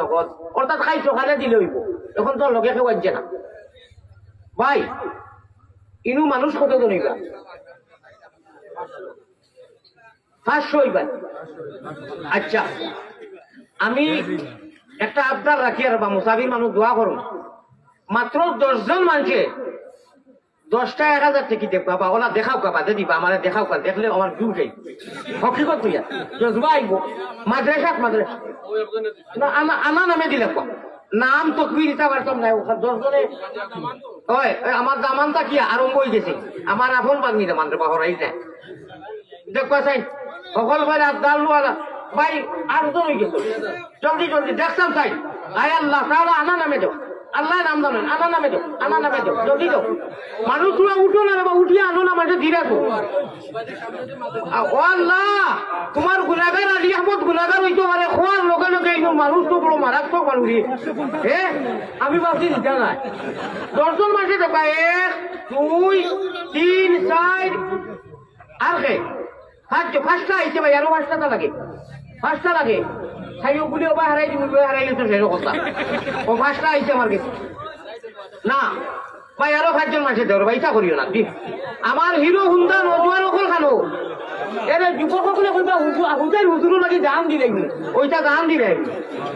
অর্থাৎ খাই সকালে দিলে হইব এখন তো লগে কেউ আসছে না ভাই ইনু মানুষ কতজন হইবা 500 হইবা আচ্ছা আমি একটা আবদার রাখি আর বা মুসাফির মানুষ দোয়া করুন মাত্র 10 জন মানুষে 10টা 1,000 টাকা দেখবা বা ওলা দেখাও কা বাদে দিবা আমার দেখাও কা দেখলে আমার ভিউ যাই হকিকত হইয়া জজবা আইব মাদ্রাসা না আমার নামে দিলে কো নাম তো কি দিতে পারতাম না 10 জনে ওই আমার দামানটা কি আরম্ভ হয়ে গেছে আমার আপন বাগনি দামান রে বাহরাই যায় দেখবা চাই সকল ভাই আদাল ওয়ালা ভাই 8 জন হয়ে গেছে জলদি দেখতাম চাই আয় আল্লাহ তাআলা আনা নামে দাও আল্লাহ নাম জানেন আনা নামে দাও জলদি দাও মানুষরা উঠো না বা উঠিয়ে আনো না মাঝে ধীরে তো ও আল্লাহ তোমার গুনাহগার আলী আহমদ গুনাহগার হইতো পারে খোয়ার লগে লগে এই মানুষ তো বড় মারাত্মক মানুষ আমি ভাবছি জানা 10 জন মাঝে দেখবা 1 2 3 4 আর কে পাঁচটা আইছে ভাই আরো 5টা লাগে 5টা লাগে সাইও গুলি ওবা হারাই দিবি হারাই তো সেরকম কথা ও 5টা আইছে আমার কাছে না ভাই আরো 5 জন মাঝে দেওয়ার ভাই তা করিও না আমার হিরো হুন্ডা নজওয়ান ওখান খানো এরে যুবক সকলে কইবা হুজুর হুজুর লাগি দাম দিলে ওইটা দাম দিলে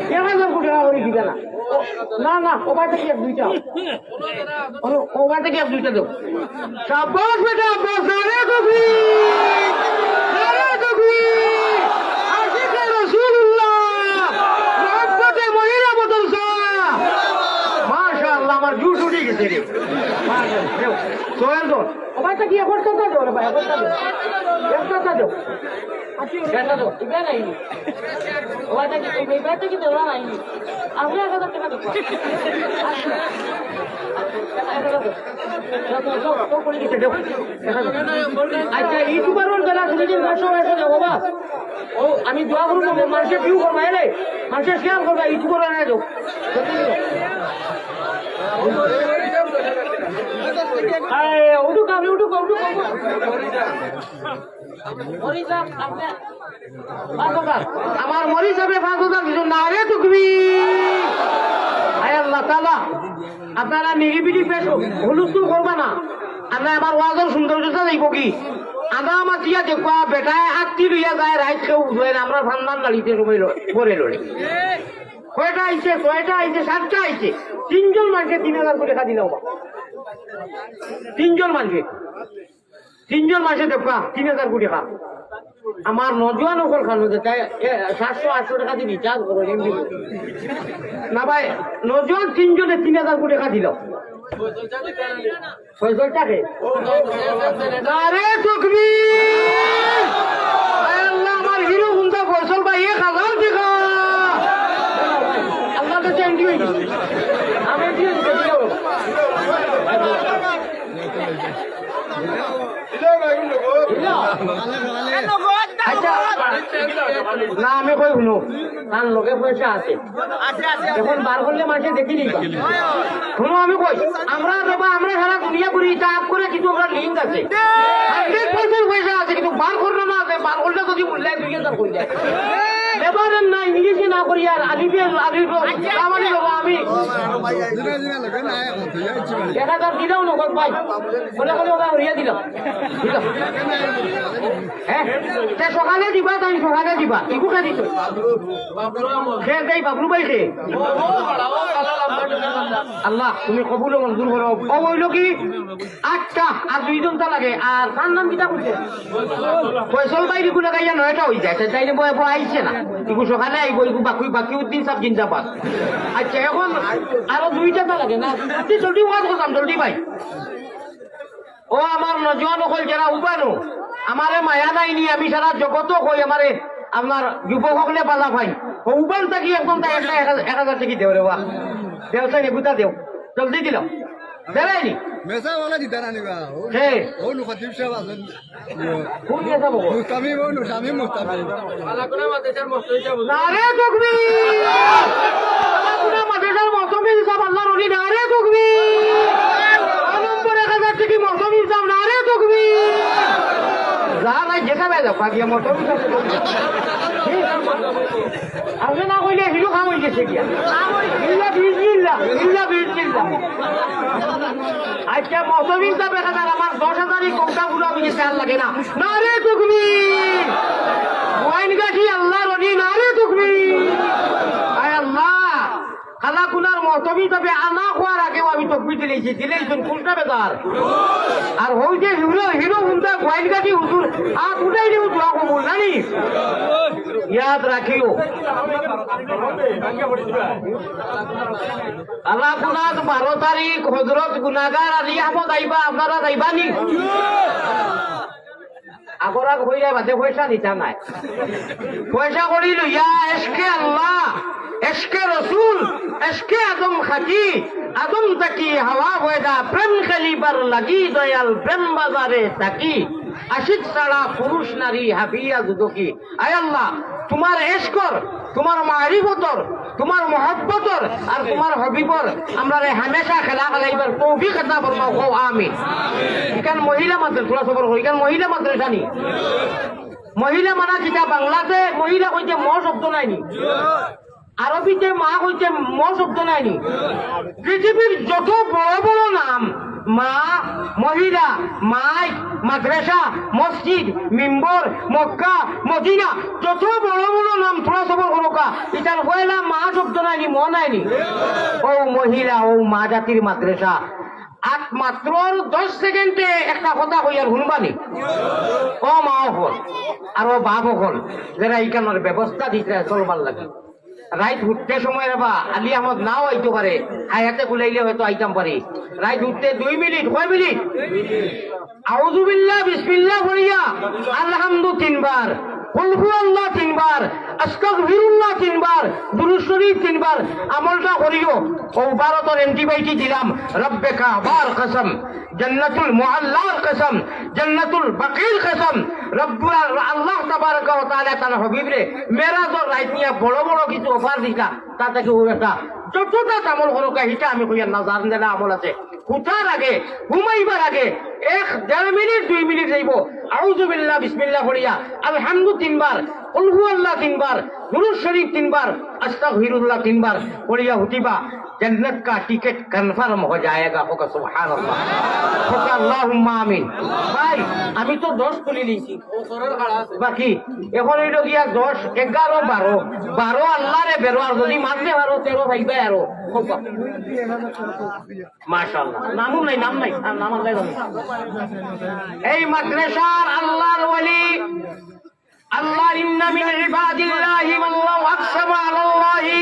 কেমন কোটি টাকা করে দিবে না ওবা থেকে দুইটা ওবা থেকে দুইটা দাও শাবাশ বেটা বসারে কবি আমার জুস উঠে গেছে রে সোহেল দোর ওবাইটা কি এখন কথা দাও রে ভাই একটা দাও এটা দাও এটা নাই ওবাইটা কি ওবাইটা কি দেওয়া নাই আমরা 1,000 টাকা দেব আচ্ছা ইউটিউবার ওর বেলা তুমি যে 900 দেবো বাবা ও আমি দোয়া করবো মানুষের ভিউ করবা এলে মানুষের শেয়ার করবা ইউটিউব করে না যাও উঠুক আপনি উঠুক উঠুক আমার মরি যাবে 5,000 কিছু না রে টুকবি আল্লাহ তাআলা আপনারা নিরিবিলি পেশ হুলুস্থুল করবা না আমরা আমার ওয়াজের সৌন্দর্যতা দেখব কি আমরা আমার টিয়া দেখবা বেটায় আত্মি লইয়া যায় রাইত কেউ উঠবে না আমরা ভান্ডার দাঁড়িতে সময় পরে লড়ে কয়টা আইছে 6টা আইছে 7টা আইছে 3 জন মানুষকে 3,000 করে টাকা দিলাম 3 জন মানুষে দেখবা 3,000 কোটি টাকা আমার নজওয়ান ওখান খানো যেটাই 700-800 টাকা দিয়ে রিচার্জ করো এমনি না ভাই নজওয়ান 3 জনে 3,000 কোটি টাকা দিল ফয়সলটাকে আরে তাকবীর আল্লাহ আমার হিরো হুন্দা ফয়সল ভাই 1,000 টাকা আল্লাহ তো চেঞ্জ হয়ে গেছে আমি দিয়ে দিও আচ্ছা না আমি কই শুনো তার লগে পয়সা আছে এখন বার করলে মাসে দেখি নি শুনো আমি কই আমরা বাবা আমরা সারা দুনিয়া করি তা আপ করে কিছু আমরা লিঙ্ক আছে 100% পয়সা আছে কিন্তু বার করলে না আছে বার করলে যদি মূল্যায় 2,000 করে যায় এবারে না ইংলিশে না করি আর আদিবে আমাদের বাবা আমি 1,000 দিলাম না ভাই বলে বলে ওরা হরিয়া দিলাম হ্যাঁ সকালে দিবা তাই সকালে দিবা ইকুকে দিত সে দেই বাবলু ভাই সে আল্লাহ তুমি কবুল মঞ্জুর করো কবইল কি 8টা আর 2 ঘন্টা লাগে আর তার নাম কিটা করছে ফয়সল ভাই রিকু লাগাইয়া 9টা হয়ে যায় তাইলে বয় বয় আইছে না ইকু সকালে আইব ইকু বাকি উদ্দিন সব জিন্দাবাদ আচ্ছা এখন আরো 2টা লাগে না জলদি ওয়াজ করতাম জলদি ভাই ও আমার নজওয়ান হল যারা উবানো আমারে মায়া নাইনি আমি সারা জগত কই আমারে আপনার যুবক হকলে বাজা ভাই ও উবান থাকি একদম তাই 1,000 টাকা দেও রে বাহ দেও চাই গুতা দেও জলদি দিলাম দেরাইনি মেসা वाला দিতা না নিবা হে ও নু খতিব সাহেব আছেন কোন দিয়ে যাব মুস্তামি ও নু শামি মুস্তামি আলাকুনা মাদ্রাসার মসজিদ যাব নারে তাকবীর আলাকুনা মাদ্রাসার মসজিদ যাব আল্লাহর ওলি নারে তাকবীর নম্বর 1,000 টাকা মসজিদ যাব নারে তাকবীর যা নাই যেখানে যাও পাগিয়া মসজিদ যাব আপনি না কইলে হিলু খাম হয়ে গেছে গিয়া ইল্লা বিসমিল্লাহ আচ্ছা মৌসুমী হিসাবে আমার 10,000 কমটা গুলো আমি খেয়াল লাগে না নারে তাকবীর ওয়াইন গাছি আল্লাহ রনি নারে তাকবীর আয় আল্লাহ খালা কুনার মৌসুমী হিসাবে আনা খোয়ার আগেও আমি তকবির দিলেইছেন কোনটা বেকার আর হইছে হিরো হুন্দা ওয়াইন গাছি হুজুর উঠাই দেব দোয়া কবুল জানি ইয়াদ রাখিও আল্লাহ কুনাত 12 তারিখ হযরত গুনাহগার আলী আহমদ আইবা আপনারা যাইবানি আগরাগ হই যায় বাদে পয়সা নিতা নাই পয়সা করি লইয়া এসকে আল্লাহ এসকে রসুল এসকে আদম খাকি আদম তাকি হাওয়া পয়দা প্রেম খেলিবার লাগি দয়াল প্রেম বাজারে তাকি আশিক ছাড়া পুরুষ নারী হাফিয়া দুদকি আয় আল্লাহ তোমার এশকর তোমার মারিফতর তোমার মহব্বতর আর তোমার হবিবর আমরা হামেশা খেলা খেলাইবার তৌফিক আতা ফরমাও কও আমিন এখান মহিলা মাদ্রাসা সবর এখান মহিলা মাদ্রাসা নি মহিলা মানা যেটা বাংলাতে মহিলা কইতে ম শব্দ নাইনি আরবিতে মা কইতে ম শব্দ নাইনি পৃথিবীর যত বড় বড় নাম মা মহিলা মাইক মাদ্রাসা মসজিদ মিম্বর মক্কা মদিনা যত বড় বড় নাম থোড়া সবর হলোকা এটার হইলা মা শব্দ নাইনি ম নাইনি ও মহিলা ও মা জাতির মাদ্রাসা আট মাত্র 10 সেকেন্ডে একটা কথা কইয়ার শুনবানি ও মা হল আর ও বাপ হল যারা এইখানের ব্যবস্থা দিতে চলবার লাগে রাইত উঠতে সময় বা আলী আহমদ নাও আইতে পারে হায়াতে গুলাইলে হয়তো আইতাম পারি রাইত উঠতে 2 মিনিট কয় মিনিট আউযু বিল্লাহ বিসমিল্লাহ বলিয়া আলহামদু 3 বার কুল হুয়াল্লাহ 3 বার, আস্তাগফিরুল্লাহ 3 বার, দুরূদ শরীফ 3 বার আমলটা করিও। ও ভারতের অ্যান্টিবায়োটিক দিলাম, রব্বে কাবার কসম, জান্নাতুল মুআল্লার কসম, জান্নাতুল বাকির কসম, রব্বুল আল্লাহ তাবারক ওয়া তাআলা তার হাবিবরে মেরাজর রাইত নিয়া বড় বড় কিছু অফার দিলা, তা থেকে ও একটা যতটা আমল করো হিটা আমি কইয়া না জানেন না আমল আছে। উঠার আগে ঘুমাইবার আগে 1-1.5 মিনিট 2 মিনিট যাইব আউযু বিল্লাহ বিসমিল্লাহ পড়িয়া আলহামদু 3 বার, কুল হুয়াল্লাহ 3 বার, দুরূদ শরীফ 3 বার, আস্তাগফিরুল্লাহ 3 बार পড়িয়া উঠিবা। जन्नत का टिकट कन्फर्म हो जाएगा। होगा सुभान अल्लाह, होगा अल्लाहुम्मा आमीन। भाई আমি তো 10 তুলি লিছি বাকি এখন হইল গিয়া 10 11 12 আল্লাহরে বেরো, আর যদি মানতে পারো 13 ভাইবা আরো মাশাআল্লাহ। নামও নাই, নাম নাই, আর নাম আল্লাহ জানে। এই মাদ্রাসার আল্লাহর ওলি अल्लाह इन्ना मिन इबादिल्लाहि मान लाहु अक़सम अलल्लाहि,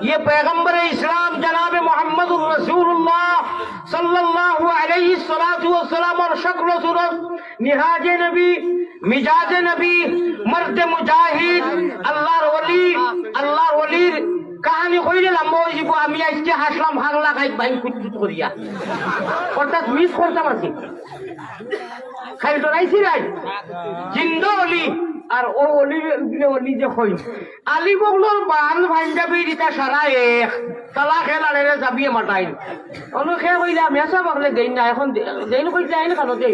ये पैगंबर इस्लाम जनाब मोहम्मदुर रसूलुल्लाह सल्लल्लाहु अलैहि सलातु वस्सलाम और शक्ल सूरत निहाज नबी मिजाज नबी मर्द मुजाहिद अल्लाहर वलीर কাহানি কইলে লম্বা হয়ে যাব। আমি আজকে হাসলাম ভাগলা খাই ভাই কুচকুচ করিয়া, অর্থাৎ মিস করতাম আছি খাই ডরাইছি রাই জিন্দা অলি। আর ও অলি অলি যে কই আলী বগলোর বান ভাঞ্জাবি দিতা সারা এক তালা খেলারে যাবিয়ে মাটাই অনু খে কইলা মেসা বগলে দেই না, এখন দেই না কইলা আইন কানো দেই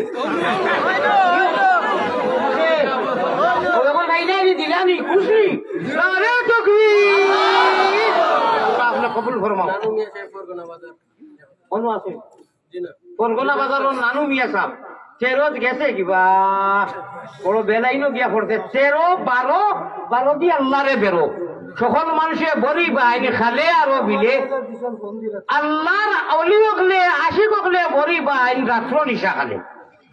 ও এখন নাইলা দিলানি খুশি আরে তাকবীর আপনি কবুল ফরমাও। অনু আছে কোনগোনা বাজারের নানু মিয়া সাহেব তেরোত গেছে কিবা বড় বেলাইনও গিয়া পড়তে 13-12 দিয়ে আল্লাহরে বেরো। সকল মানুষে বলি বাইনি খালে আরো বিলে আল্লাহর অলি হকলে আশিক হকলে বরি বাইন রাত্র নিশা খালে।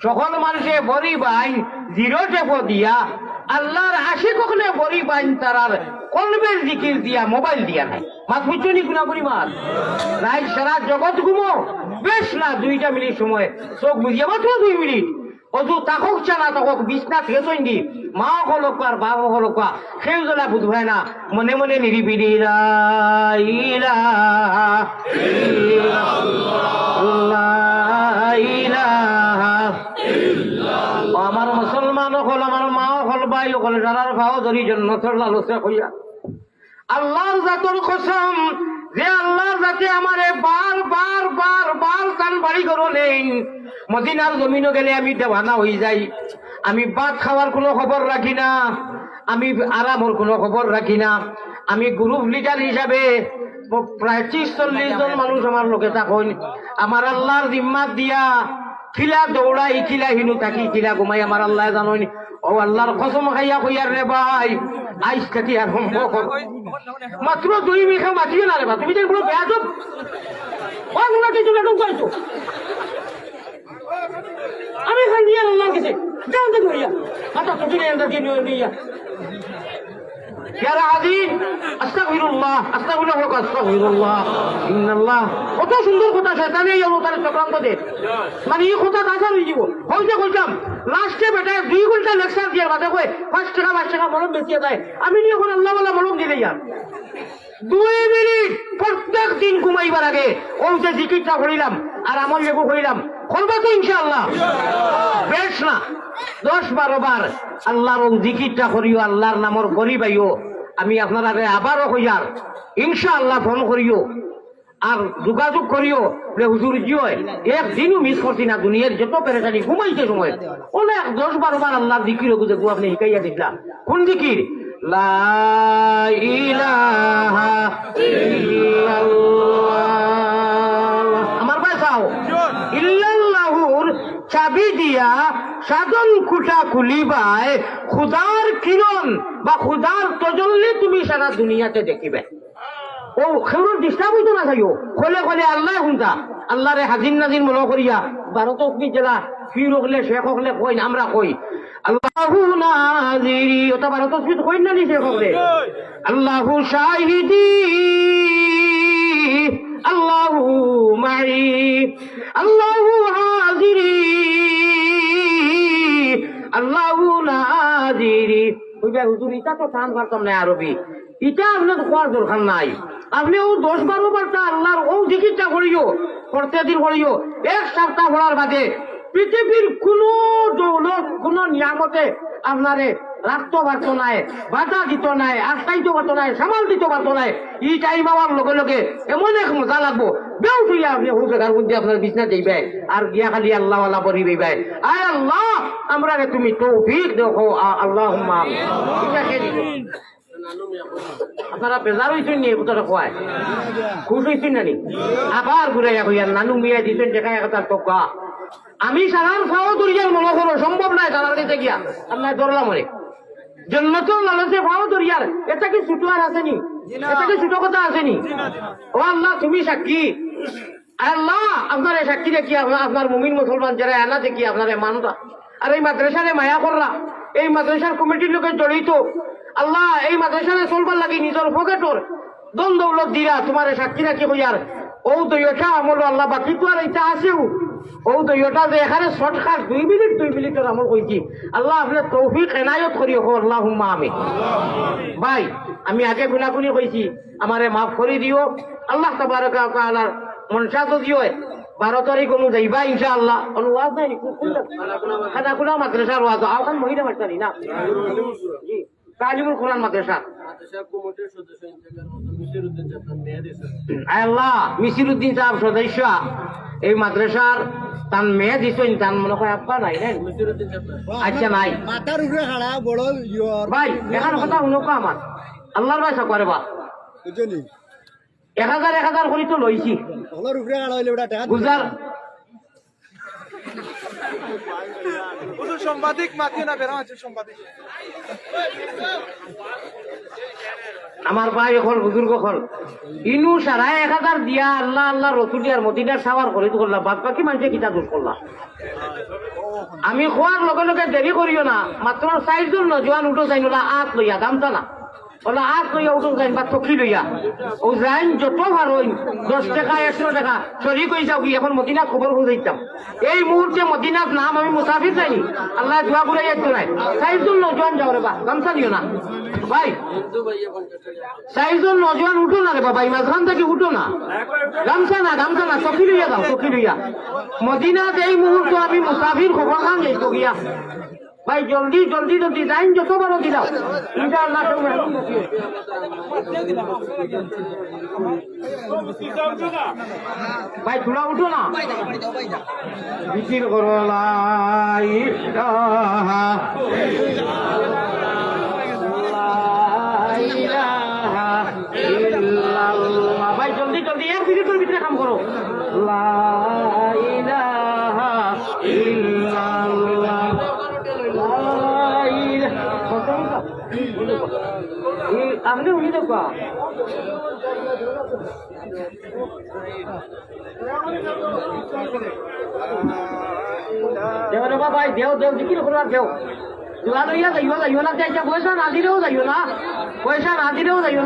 সকল মানুষে বরি বাইন 0 টেপো দিয়া আল্লাহর আশিক হকলে বরি বাইন তারার কলবের জিকির দিয়া মোবাইল দিয়া নাই। মাছ বুঝছনি গুণা করি মাছ রাত সারা জগৎ ঘুমো বেশ না 2টা মিনিট সময় চোখ বুঝিয়ে মাত্র 2 মিনিট অজু তাকক চানা তাকক বিছনা থেতই দি মা হলক আর বাবা হলক সেও জ্বলা বুঝবাই না মনে মনে নিরিবিলি আমার মুসলমান হল, আমার মা হল, ভাই হল, যারার ভাও ধরি জন্নতর লালসে হইয়া আল্লাহর জাতর কসম যে আল্লাহর জাতে আমারে বার বার বার বার তান বাড়ি করো নেই। মদিনার জমিনও গেলে আমি দেওয়ানা হয়ে যাই। আমি ভাত খাওয়ার কোনো খবর রাখি না, আমি আরামর কোনো খবর রাখি না। আমি গ্রুপ লিডার হিসাবে প্রায় 30-40 জন মানুষ আমার লোকে থাকুন। আমার আল্লাহর জিম্মাত দিয়া কিলা দৌড়াই কিলা হিনু থাকি কিলা ঘুমাই আমার আল্লাহ জানোনি। ও আল্লাহর কসম খাইয়া কইয়ার রে ভাই আইস থাকি আর মাত্র 2 মিনিট মাতিও না রে বা তুমি তো পুরো বেয়াদব ওগুলো কিছু লেটুক পাইছো। আমি খান দিয়া আল্লাহ কাছে যাও তো কইয়া আচ্ছা তুমি এন্ডার কি নিয়া يا العظيم استغفر الله استغفر الله ان الله কত সুন্দর কথা শয়তানে এই অবতারে চক্রান্ত দে মানে এই কথা দাদা হয়ে যাব হইতে কইতাম লাস্টে বেটা 2 ঘন্টা লেকচার দিয়ার বাদে কই 5 টাকা মলম বেচিয়ে দেয়। আমি নিয়ে কোন আল্লাহ ওয়ালা মলম দিলে ইয়ার 2 মিনিট প্রত্যেক দিন ঘুমাইবার আগে ওই যে জিকিরটা করিলাম আর আমল লেগু করিলাম করবা তো ইনশাআল্লাহ বেশ না 10-12 বার আল্লাহর জিকিরটা করিও আল্লাহর নামর গরিবাইও। আমি আপনারা আবারও কইয়ার ইনশাআল্লাহ ফোন করিও আর যোগাযোগ করিও যে হুজুর জি হয় একদিনও মিস করছি না। দুনিয়ার যত পেরেশানি ঘুমাইতে সময় অনেক 10-12 বার আল্লাহর জিকির যে আপনি শিখাইয়া দিছিলাম। কোন জিকির? লা ইলাহা ইল্লাল্লাহ। আমার পাশাও ইল্লাল্লাহুর চাবি দিয়া সাধন খুঁটা খুলিবায় খুদার কিরণ বা খুদার তজল্লি তুমি সারা দুনিয়াতে দেখিবে। ও খেউর ডিস্টার্ব হইতো না খাইও খোলে খোলে আল্লাহ শুনতা আল্লাহরে হাজির নাজির মনে করিয়া ভারত জেলা ফির হকলে শেখ হকলে কই আমরা কই আল্লাহু নাজিরি ওটা ভারত কই না নি শেখ হকলে আল্লাহু শাহিদি আল্লাহু মাই আল্লাহু হাজিরি আল্লাহু নাজিরি কইবা হুজুর ইটা তো টান পারতাম না আরবি, ইটা আপনার কোয়ার দরকার নাই, আপনি ও 10-12 বারটা আল্লাহর ও জিকিরটা করিও, করতে দিন করিও, এক সপ্তাহ পড়ার বাদে পৃথিবীর কোন দৌলত কোন নিয়ামতে আপনারে রাখতে পারতো নাই, বাধা দিত নাই, আশ্রাইতে পারতো নাই, সামাল দিতে পারতো নাই। এই টাইম আমার লগে লগে এমন এক মজা লাগবো, বেউ তুই আপনি হুজুর জায়গার মধ্যে আপনার বিছনা দিবে আর গিয়া খালি আল্লাহ আল্লাহ পরি দিবে। আয় আল্লাহ আমরা তুমি তৌফিক দেখো, আল্লাহুম্মা আমিন। আপনারা বেজার হয়েছেন নি কথাটা কয়, খুশ হয়েছেন নানি? আবার ঘুরাইয়া কইয়া নানু মিয়া দিতেন দেখা একটা টোকা, আমি সারার খাওয়া দরিয়ার মনে করো সম্ভব নাই, সারার কাছে গিয়া আপনার ধরলাম অনেক জন্মতেও লালসে খাওয়া দরিয়ার, এটা কি ছোট আর আসেনি? এটা কি ছোট কথা আসেনি? ও আল্লাহ তুমি সাক্ষী, আল্লাহ আপনার এই সাক্ষী দেখি আপনার মুমিন মুসলমান যারা এনা দেখি আপনার মানরা, আর এই মাদ্রাসারে মায়া কররা, এই মাদ্রাসার কমিটির লোকের জড়িত আল্লাহ, এই মাদ্রাসারে চলবার লাগি নিজের পকেটর দন দৌলত দিরা তোমার সাক্ষী রাখি হইয়ার ও দইটা আমল আল্লাহ, বাকি তো আর এটা আছেও ও দইটা যে এখানে শর্টকাট 2 মিনিটের আমল কইছি, আল্লাহ আপনার তৌফিক এনায়ত করি হোক, আল্লাহুম্মা আমিন। ভাই আমি আগে গুনাগুনি কইছি, আমারে মাফ করে দিও আল্লাহ তাবারক ওয়া তাআলার মনসা যদিও 12 তারিখ যাইবা ইনশাআল্লাহ, অনুবাদ নাই খানাকুলা মাদ্রাসার ওয়াজ আওখান মহিলা মাস্টারি না জি তালিমুল কোরআন মাদ্রাসা আল্লাহ মিসিরউদ্দিন সাহেব সদস্য এই মাদ্রাসার তার মেয়ে দিছেন, তার মনে হয় আব্বা নাই না? আচ্ছা নাই মাথার উপরে খাড়া বড় ভাই এখানে কথা শুনুক আমার আল্লাহর ভাই করে বা বুঝলি 1000 করি তো লইছি ওর উপরে খাড়া হইলে ওটা টাকা গুজার সাংবাদিক মাতিয়ে না বেড়া আছে সাংবাদিক আমার ভাই এখন বুজুর্গ হল ইনু সারা 1000 দিয়া আল্লাহ আল্লাহ রসুলিয়ার মদিনার সাওয়ার করে তো করলাম, বাদ বাকি মানুষে কিতা দোষ করলাম। আমি খোয়ার লগে লগে দেরি করিও না, মাত্র 4 জন নজওয়ান উঠো যাই না আত লইয়া দামটা না ওলা আত লইয়া উঠো যাই বা চকি লইয়া ও যাইন যত ভার হইন 10 টাকা 100 টাকা চলি কই যাও কি এখন মদিনা খবর বুঝাইতাম। এই মুহূর্তে মদিনার নাম আমি মুসাফির যাইনি, আল্লাহ দোয়া করে যাইতো নাই। 4 জন নজওয়ান যাও রে বা গামছা দিও না ভাই, 4 জন নজওয়ান উঠো না রে বাবা, এই মাঝখান থেকে উঠো না, গামছা না চকি লইয়া যাও, চকি লইয়া মদিনাতে এই মুহূর্তে আমি মুসাফির খবর খান যাইতো গিয়া ভাই, জলদি যাইন যত বড় দিলাও ইনশাআল্লাহ। ভাই থোড়া উঠো না, বিচির করো লা ইলাহা ইল্লাল্লাহ। ভাই জলদি 1 মিনিটের ভিতরে কাম করো, লা ইলাহা ইল্লাল্লাহ। আপনি উনি দেখবা দেও রে ভাই, দেও জিকির করার দেও, দোয়া লইয়া যাইও না, যাইয়া পয়সা না দিলেও যাইও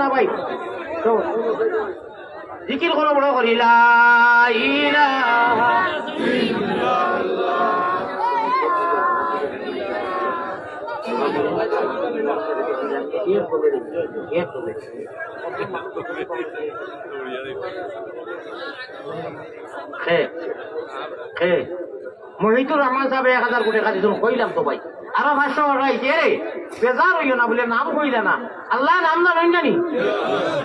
না ভাই, তো জিকির করো বড় করি লা ইলাহা ইল্লাল্লাহ। মহিতুর রহমান সাহেব 1000 কোটি টাকা দিয়েছিল, কইলাম তো ভাই আরো 500 রাইছে রে, বেজার হইও না বলে নাম কইলা না, আল্লাহ নাম না রইন জানি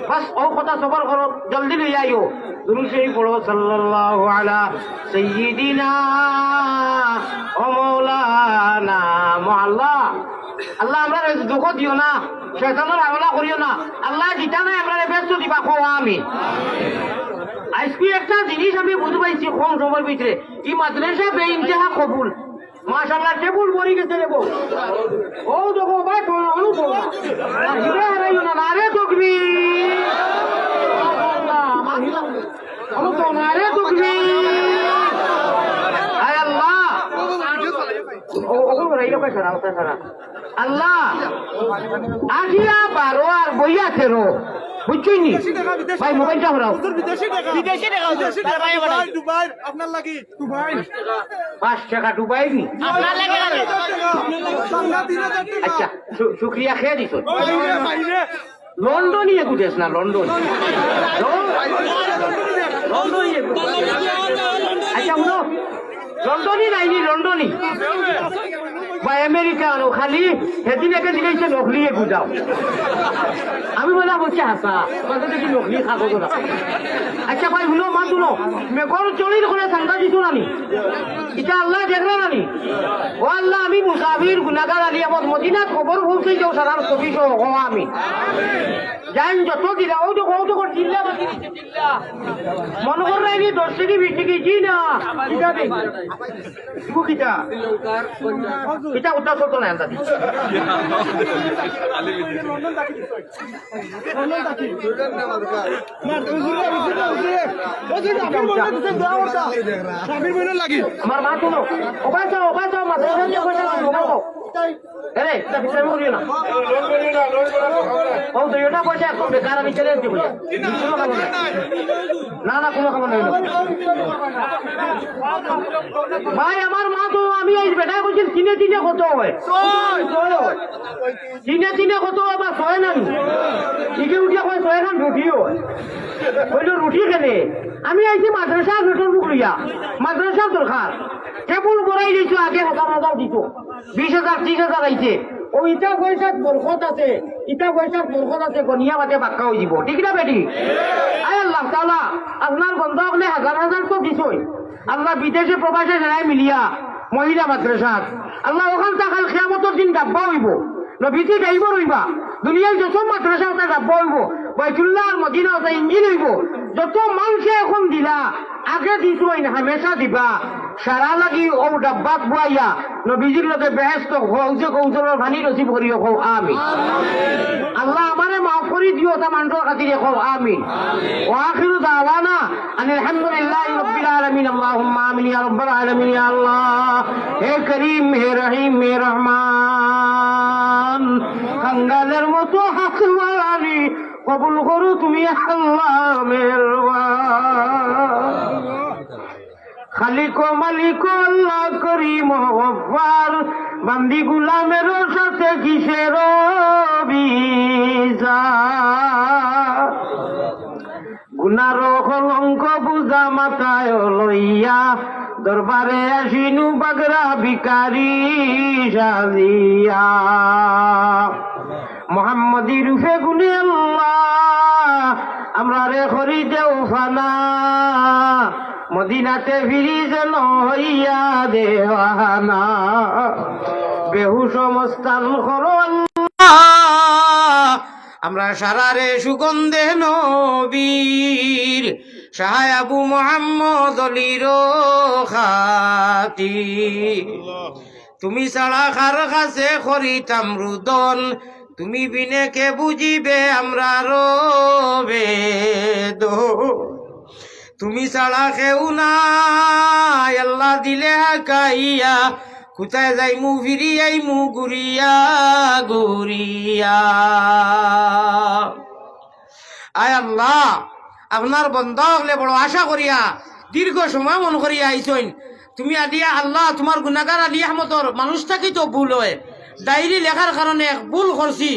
বাস ও কথা সবর করো, জলদি লই আইও দুরূদ শরীফ পড়ো, সাল্লাল্লাহু আলা সাইয়্যিদিনা ও মাওলানা মুআল্লা। আল্লাহ আমরা দুঃখ দিও না, শয়তানের হামলা করিও না, আল্লাহ দিতা নাই আমরা ব্যস্ত দিবা, কো আমিন। আজকে একটা জিনিস আমি বুঝতে পাইছি কম সময়ের ভিতরে, এই মাদ্রাসা বেইনতেহা কবুল মাশাআল্লাহ, টেবুল ভরে গেছে রে বউ, ও দেখো ভাই কোন তো না হিরে হারাইও না, আরে তাকবীর আমার হিলা আমার তো না, আরে তাকবীর আয় আল্লাহ ও ওগুলো রাইলো কই সারা আল্লাহ আসিয়া 12 আর বইয়া 13 বুঝছই নি ভাই মোবাইলটা হরাও বিদেশি টাকা বিদেশি টাকা বিদেশি টাকা দুবাই দুবাই আপনার লাগি দুবাই 5 টাকা ডুবাই নি আপনার লাগি বাংলা 3000 টাকা আচ্ছা শুক্রিয়া খেয়ে দিছ বাইরে লন্ডনই এগুতেছ না লন্ডন লন্ডনই আচ্ছা শুনো লন্ডনই নাইনি লন্ডনই বা আমেরিকা আনো খালি সেদিন একে দিলেছে নকলি এগুদাও আমি বলা বলছি হাসা মাঝে দেখি নকলি কাগজ না আচ্ছা ভাই শুনো মা শুনো মেঘর চলির করে ঠান্ডা দিত নানি এটা আল্লাহ দেখলো নানি ও আল্লাহ আমি মুসাফির গুনাগার আলী আমার মদিনাত খবর পৌঁছে যাও সারার চব্বিশ আমি জান যত দিলা ও তো কত করে চিল্লা বাকি চিল্লা মনে কর রাইনি 10 থেকে 20 থেকে জি না কিটা দে কিটা কিটা উঠা ছোট না আন্দাজি লন্ডন ডাকি লন্ডন ডাকি না তুমি জুরে ও যে আপনি বলে দিছেন দোয়া ওটা স্বামীর বইনের লাগি আমার মা শুনো ওখানে যাও মাদ্রাসা নিয়ে বসে ঘুমাও আরে তা বিচার করিও না ও তো এটা পয়সা এখন বেকার আমি চলে যেতে বলে না না কোনো খবর নেই ভাই আমার মা তো আমি এই বেটা বলছি চিনে চিনে কত হয় চিনে চিনে কত আবার ছয় না ঠিকই উঠিয়া হয় ছয় খান রুটিও হয় হইলো রুটি কেনে আমি আইছি মাদ্রাসা ভেতর বুক লইয়া মাদ্রাসা দরকার কেবল বড়াই দিছো আগে 1000 দিত 20,000 30,000 আইছে ও ইটা পয়সার বরকত আছে ইটা পয়সার বরকত আছে গনিয়া বাদে বাক্কা হয়ে যাব ঠিক না বেটি আয় আল্লাহ তাআলা আপনার বন্ধু আপনি হাজার হাজার তো দিছই আল্লাহ বিদেশে প্রবাসে যারাই মিলিয়া মহিলা মাদ্রাসা আল্লাহ ওখান তাকাল কিয়ামতের দিন ডাব্বা হইব নবীজি গাইব রইবা দুনিয়ায় যত মাদ্রাসা ওটা ডাব্বা হইব বাইতুল্লাহ আর মদিনা ওটা ইঞ্জিন হইব যত মানুষে এখন দিলা আগে দিছো না হামেশা দিবা সারা লাগি ও ডাব্বাত বুয়াইয়া নবীজির লগে বেহেশত হৌজে কৌশলের ভানি নসিব করিও কও আমিন আল্লাহ আমারে মাফ করি দিও তা মানুষের খাতিরে কও আমিন ওয়া আখিরু দাওয়ানা আনিল হামদুলিল্লাহি রাব্বিল আলামিন আল্লাহুম্মা আমিন ইয়া রাব্বাল আলামিন ইয়া আল্লাহ হে করিম হে রহিম হে রহমান কাঙ্গালের মতো হাসওয়ালি কবুল করো তুমি আল্লাহ মেহেরবান খালিক মালিক আল্লাহ করিম গফফার বান্দি গুলামের সাথে কিসের বিচার গুনার কলঙ্ক বুঝা মাথায় লইয়া দরবারে আসিনু বাগরা ভিখারি সাজিয়া মোহাম্মদী রূপে গুনে আল্লাহ আমরা রে করি দেও ফানা মদিনাতে ফিরি যেন হইয়া দেওয়ানা বেহুশ মস্তান করো আল্লাহ আমরা সারারে সুগন্ধে নবীর সাহায় আবু মুহাম্মদ আলীর খাতি তুমি ছাড়া কার কাছে করিতাম রুদন তুমি বিনে কে বুঝিবে আমরা বেদ তুমি ছাড়া কেউ নাই আল্লাহ দিলে হাকাইয়া কোথায় যাই মু ফিরিয়াই মু গুরিয়া গুরিয়া আয় আল্লাহ আপনার বন্ধ হলে বড় আশা করিয়া দীর্ঘ সময় মন করিয়া আইসইন তুমি আদিয়া আল্লাহ তোমার গুনাহগার আলী আহমদর মানুষ থাকি তো ভুল হয় ডায়েরি লেখার কারণে ভুল করছি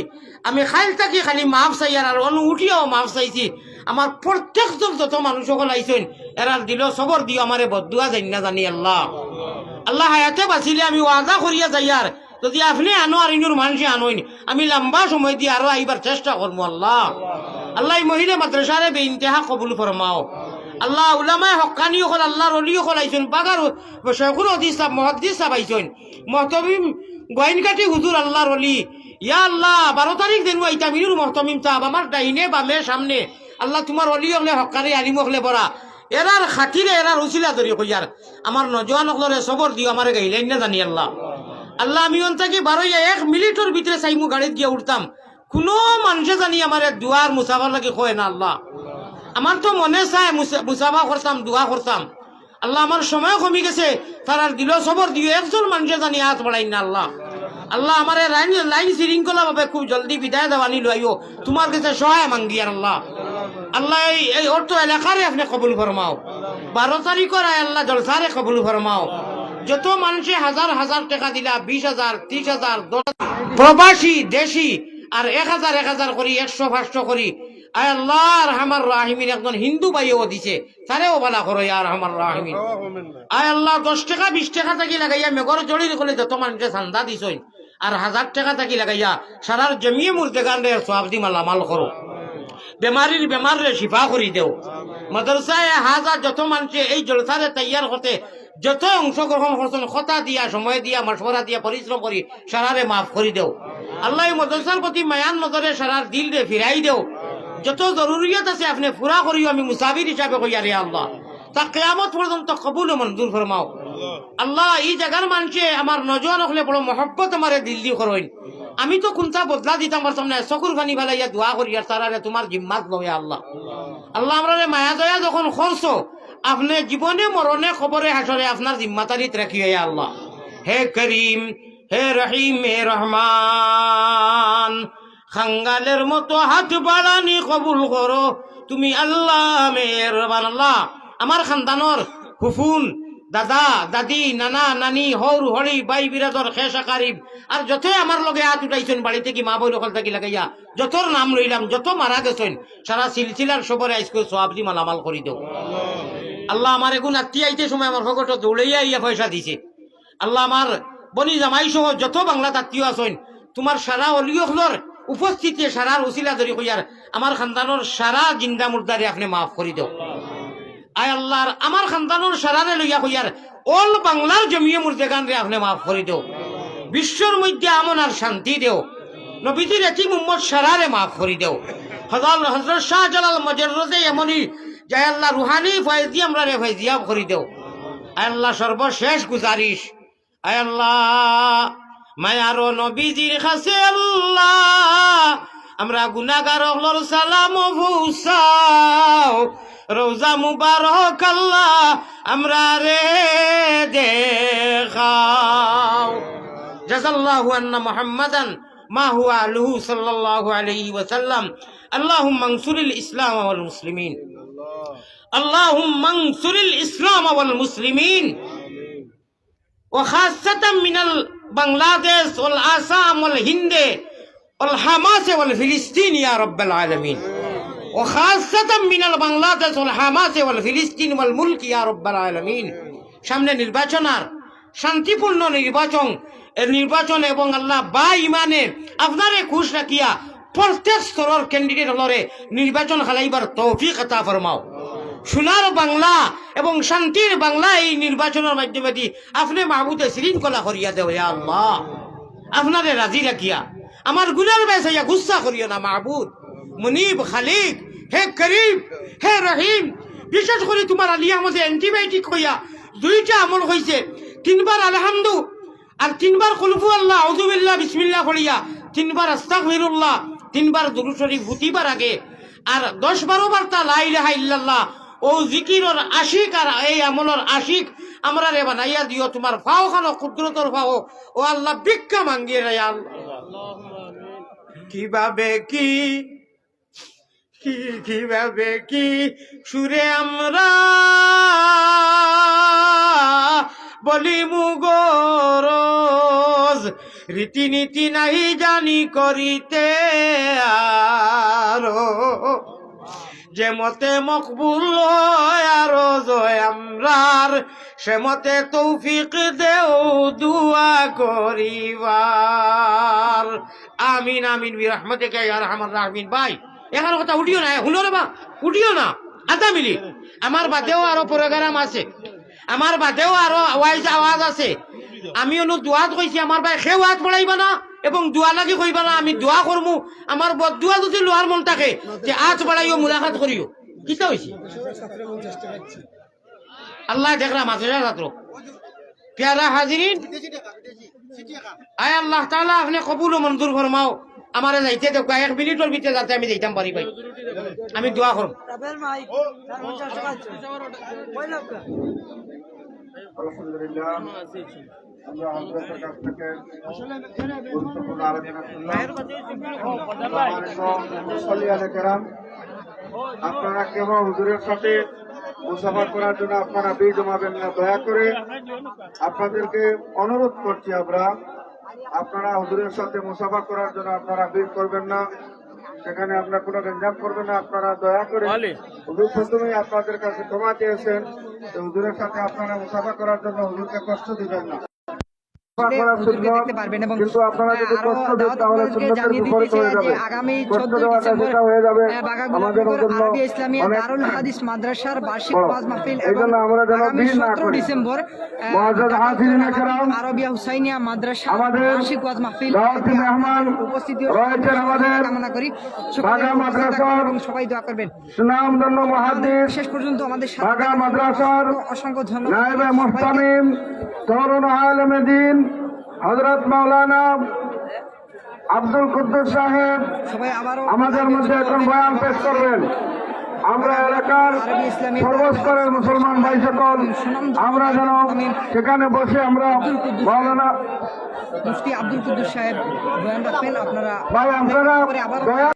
আমি খাইল থাকি খালি মাফ চাই আর অনু উঠিয়াও মাফ চাইছি আমার প্রত্যেকজন যত মানুষ সকল আইসেন এরার দিল সবর দিও আমারে বদুয়া জানি না জানি আল্লাহ আল্লাহ হায়াতে বাঁচিলে আমি ওয়াদা করিয়া যাই আর যদি আপনি আনো আর ইনুর মানুষে আনোইন আমি লম্বা সময় দিয়ে আরো আইবার চেষ্টা করবো আল্লাহ আল্লাহ এই মহিলা মাদ্রাসারে বে ইন্তেহা কবুল ফরমাও আল্লাহ উলামায়ে হক্কানি হল আল্লাহর ওলি হল আইসেন বাগার শেখুল হদিস সাহেব মুহাদ্দিস সাহেব আইসেন মুহতামিম গোয়েনকাটি হুজুর আল্লাহর ওলি ইয়া আল্লাহ 12 তারিখ দিন আইতা মিনুর মুহতামিম সাহেব আমার ডাইনে বামে সামনে আল্লাহ তোমার অলি হলে হকারি আলিম হলে বড়া এরার খাতিরে এরার উচিলা ধরি কইয়ার আমার নজওয়ান হলরে সবর দিও আমারে গাইলেন না জানি আল্লাহ আল্লাহ আমি অন্তাকে 1 মিনিটের ভিতরে চাইমু গাড়িত গিয়ে উঠতাম কোনো মানুষে জানি আমার দুয়ার মুসাফার লাগে কয় না আল্লাহ আমার তো মনে চায় মুসাফা করতাম দোয়া করতাম আল্লাহ আমার সময় কমে গেছে তার দিল সবর দিও একজন মানুষে জানি হাত বাড়াই না আল্লাহ আল্লাহ আমার লাইন শৃঙ্খলা ভাবে খুব জলদি বিদায় দেওয়ানি লইও তোমার কাছে সহায় মাঙ্গি আর আল্লাহ আল্লাহ এই অর্থ এলাকারে আপনি কবুল ফরমাও 12 তারিখের আল্লাহ জলসারে কবুল ফরমাও যত মানুষে হাজার হাজার টাকা দিলা 20,000 30,000 10,000 প্রবাসী দেশি আর 1,000 করি 100-500 করি আয় আল্লাহ রহমান রাহিমিন একজন হিন্দু ভাইও দিছে তারেও বলা করো ইয়া রহমান রাহিমিন আয় আল্লাহ 10 টাকা 20 টাকা থাকি লাগাইয়া মেঘর জড়ির কলে যত মানুষে চান্দা দিছই আর 1000 টাকা থাকি লাগাইয়া সারার জমিয়ে মুর্দেগান সব দি মালামাল করো বেমার রে শিফা করি দেও মাদ্রাসায় হাজার যত মানুষে এই জলসারে তৈয়ার হতে যত অংশগ্রহণ করছেন কথা দিয়া সময় দিয়া মশওয়ারা দিয়া পরিশ্রম করি সারারে মাফ করি দেও আল্লাহ এই মাদ্রাসার প্রতি মায়ান নজরে সারার দিল রে ফিরাই দেও যত জরুরিয়ত আছে আপনি পুরা করিও আমি মুসাফির হিসাবে কইয়া রে আল্লাহ তা কিয়ামত পর্যন্ত কবুল ও মঞ্জুর ফরমাও আল্লাহ এই জায়গার মানুষে আমার নজওয়ান হলে বড় মহব্বত আমারে দিল দি করইন আমি তো কোনটা বদলা দিতাম আমার সামনে চকুর পানি ফেলাইয়া দোয়া করি আর তারারে তোমার জিম্মাত লয় আল্লাহ আল্লাহ আমরা মায়া দয়া যখন করছো আপনি জীবনে মরণে খবরে হাসরে আপনার জিম্মাতারিত রাখিও ইয়া আল্লাহ হে করিম হে রহিম হে রহমান খাঙ্গালের মতো হাত বাড়ানি কবুল করো তুমি আল্লাহ মেহেরবান আল্লাহ আমার খানদানোর হুফুন দাদা দাদি নানা নানি হর হরি বাই বিরাদর খেসা কারিব আর যতই আমার লগে হাত উঠাইছেন বাড়িতে কি মা বই নকল থাকি লাগাইয়া যতর নাম লইলাম যত মারা গেছেন সারা সিলসিলার সবরে আইসকে সোয়াবদি মালামাল করি দেও আল্লাহ আমার এগুন আত্মীয় আইতে সময় আমার ভগত দৌড়াইয়া ইয়া পয়সা দিছে আল্লাহ আমার বনি জামাই সহ যত বাংলাত আত্মীয় আছেন তোমার সারা অলিয়খলর উপস্থিতি সারার উসিলা ধরি কইয়ার আমার খানদানোর সারা জিন্দা মুর্দারে আপনি মাফ করি দেও আয় আল্লাহর আমার খানদানোর সারারে লইয়া কইয়ার অল বাংলার জমিয়ে মুর্দেগান রে আপনি মাফ করি দেও বিশ্বর মধ্যে আমন আর শান্তি দেও নবীজির এতিম উম্মত সারারে মাফ করি দেও হযরত শাহজালাল মজররদে এমনি জয় আল্লাহ রুহানি ফয়জি আমরা রে ফয়জিয়াব করি দেও আয় আল্লাহ সর্বশেষ গুজারিশ আয় আল্লাহ মায়ারো নবীজির কাছে আল্লাহ আমরা গুনাহগার হলর সালাম পৌঁছাও রোজা মুবারক আল্লাহ আমরা রে দেখাও জাযাল্লাহু আন্না মুহাম্মাদান মা হুয়া আলহু সাল্লাল্লাহু আলাইহি ওয়াসাল্লাম আল্লাহুম্মা আনসুরিল ইসলাম ওয়াল মুসলিমিন আল্লাহুম্মা আনসুরিল ইসলাম ওয়াল মুসলিমিন وخاصة من بنغلاديش والآسام والهند والحماس والفلسطين يا رب العالمين وخاصة من بنغلاديش والحماس والفلسطين والملك يا رب العالمين সামনে নির্বাচন আর শান্তিপূর্ণ নির্বাচন এবং আল্লাহ বা ইমানে আপনারে খুশ রাখিয়া প্রত্যেক স্তরের ক্যান্ডিডেট হলরে নির্বাচন খালাইবার তৌফিক আতা ফরমাও সোনার বাংলা এবং শান্তির বাংলা এই নির্বাচনের মাধ্যমে দি আপনি মাহবুদে শৃঙ্খলা করিয়া দেও ইয়া আল্লাহ আপনারে রাজি রাখিয়া আমার গুনার বেসাইয়া গুসা করিও না মাহবুদ মুনিব খালিক হে করিম হে রহিম বিশেষ করে তোমার আলিয়া মধ্যে অ্যান্টিবায়োটিক হইয়া 2টা আমল হয়েছে 3বার আলহামদু আর 3বার কুলফু আল্লাহ আউযুবিল্লাহ বিসমিল্লাহ করিয়া 3বার আস্তাগফিরুল্লাহ 3বার দুরূদ শরীফ ভুতিবার আগে আর 10-12 বার তা লা ইলাহা ইল্লাল্লাহ ও জিকিরর আশিক আর এই আমলর আশিক আমরা রে বানাইয়া দিও তোমার ফাও খানো কুদরতর ফাও ও আল্লাহ ভিক্ষা মাঙ্গিয়ে রে আল্লাহ কিভাবে কি সুরে আমরা বলি মুগরজ রীতিনীতি নাই জানি করিতে আরো যে মতে মকবুল হয় আরো জয় আমরার সে মতে তৌফিক দেও দুয়া করিবার আমিন আমিন বিরহমাতিকা ইয়া আরহামার রাহিমিন ভাই এখানে কথা উঠিও না শুনো রে বা উঠিও না আধা মিনিট আমার বাদেও আরো প্রোগ্রাম আছে আমার বাদেও আরো আওয়াজ আছে আমি অনু দোয়াত কইছি আমার ভাই সেও হাত বড়াইবা না এবং দোয়া লাগি কইবা না আমি দোয়া করমু আমার বদুয়া যদি লোহার মন থাকে যে হাত বাড়াইও মুলাকাত করিও কিতা হইছে আল্লাহ দেখরা মাদ্রাসা ছাত্র প্যারা হাজিরিন আয় আল্লাহ তাআলা আপনি কবুল ও মঞ্জুর ফরমাও আমারে যাইতে দেব 1 মিনিটের ভিতরে যাতে আমি যাইতাম পারি ভাই আমি দোয়া করব আলহামদুলিল্লাহ আমরা হযরতের কাছ থেকে গুরুত্বপূর্ণ আলোচনা শুনলাম। আপনারা কেউ হুজুরের সাথে মুসাফা করার জন্য আপনারা ভিড় জমাবেন না, দয়া করে আপনাদেরকে অনুরোধ করছি আপনারা হুজুরের সাথে মুসাফা করার জন্য আপনারা ভিড় করবেন না, সেখানে আপনারা কোনো গঞ্জাম করবেন না। আপনারা দয়া করে হুজুর প্রথমেই আপনাদের কাছে ক্ষমা চেয়েছেন, হুজুরের সাথে আপনারা মুসাফা করার জন্য হুজুরকে কষ্ট দিবেন না। কিন্তু আপনারা যদি কষ্ট দেন তাহলে সুন্নতের বিপরীত হয়ে যাবে, কষ্ট দেওয়াটা সেটা হয়ে যাবে আমাদের জন্য অনেক মাদ্রাসার বার্ষিক বড়। ওয়াজ মাহফিল এই জন্য আমরা যেন ভিড় না 17 করি। ডিসেম্বর মুআজ্জাজ হাজিরিনে কেরাম, আরবিয়া হুসাইনিয়া মাদ্রাসা আমাদের বার্ষিক ওয়াজ মাহফিল দাওয়াতি মেহমান উপস্থিতি রয়েছেন আমাদের কামনা করি। বাগা মাদ্রাসার এবং সবাই দোয়া করবেন। সুনামধন্য মুহাদ্দিস শেষ পর্যন্ত আমাদের সাথে বাগা মাদ্রাসার অসংখ্য ধন্যবাদ। নায়েবে মুহতামিম তরুণ আলেমে দ্বীন হযরত মাওলানা আব্দুল কুদ্দুস সাহেব সবাই আবারও আমাদের মধ্যে এখন বয়ান পেশ করবেন। আমরা এলাকার সর্বস্তরের মুসলমান ভাই সকল আমরা যেন সেখানে বসে আমরা মাওলানা মুফতি আব্দুল কুদ্দুস সাহেব বয়ান রাখবেন। আপনারা ভাই আপনারা আবার দয়া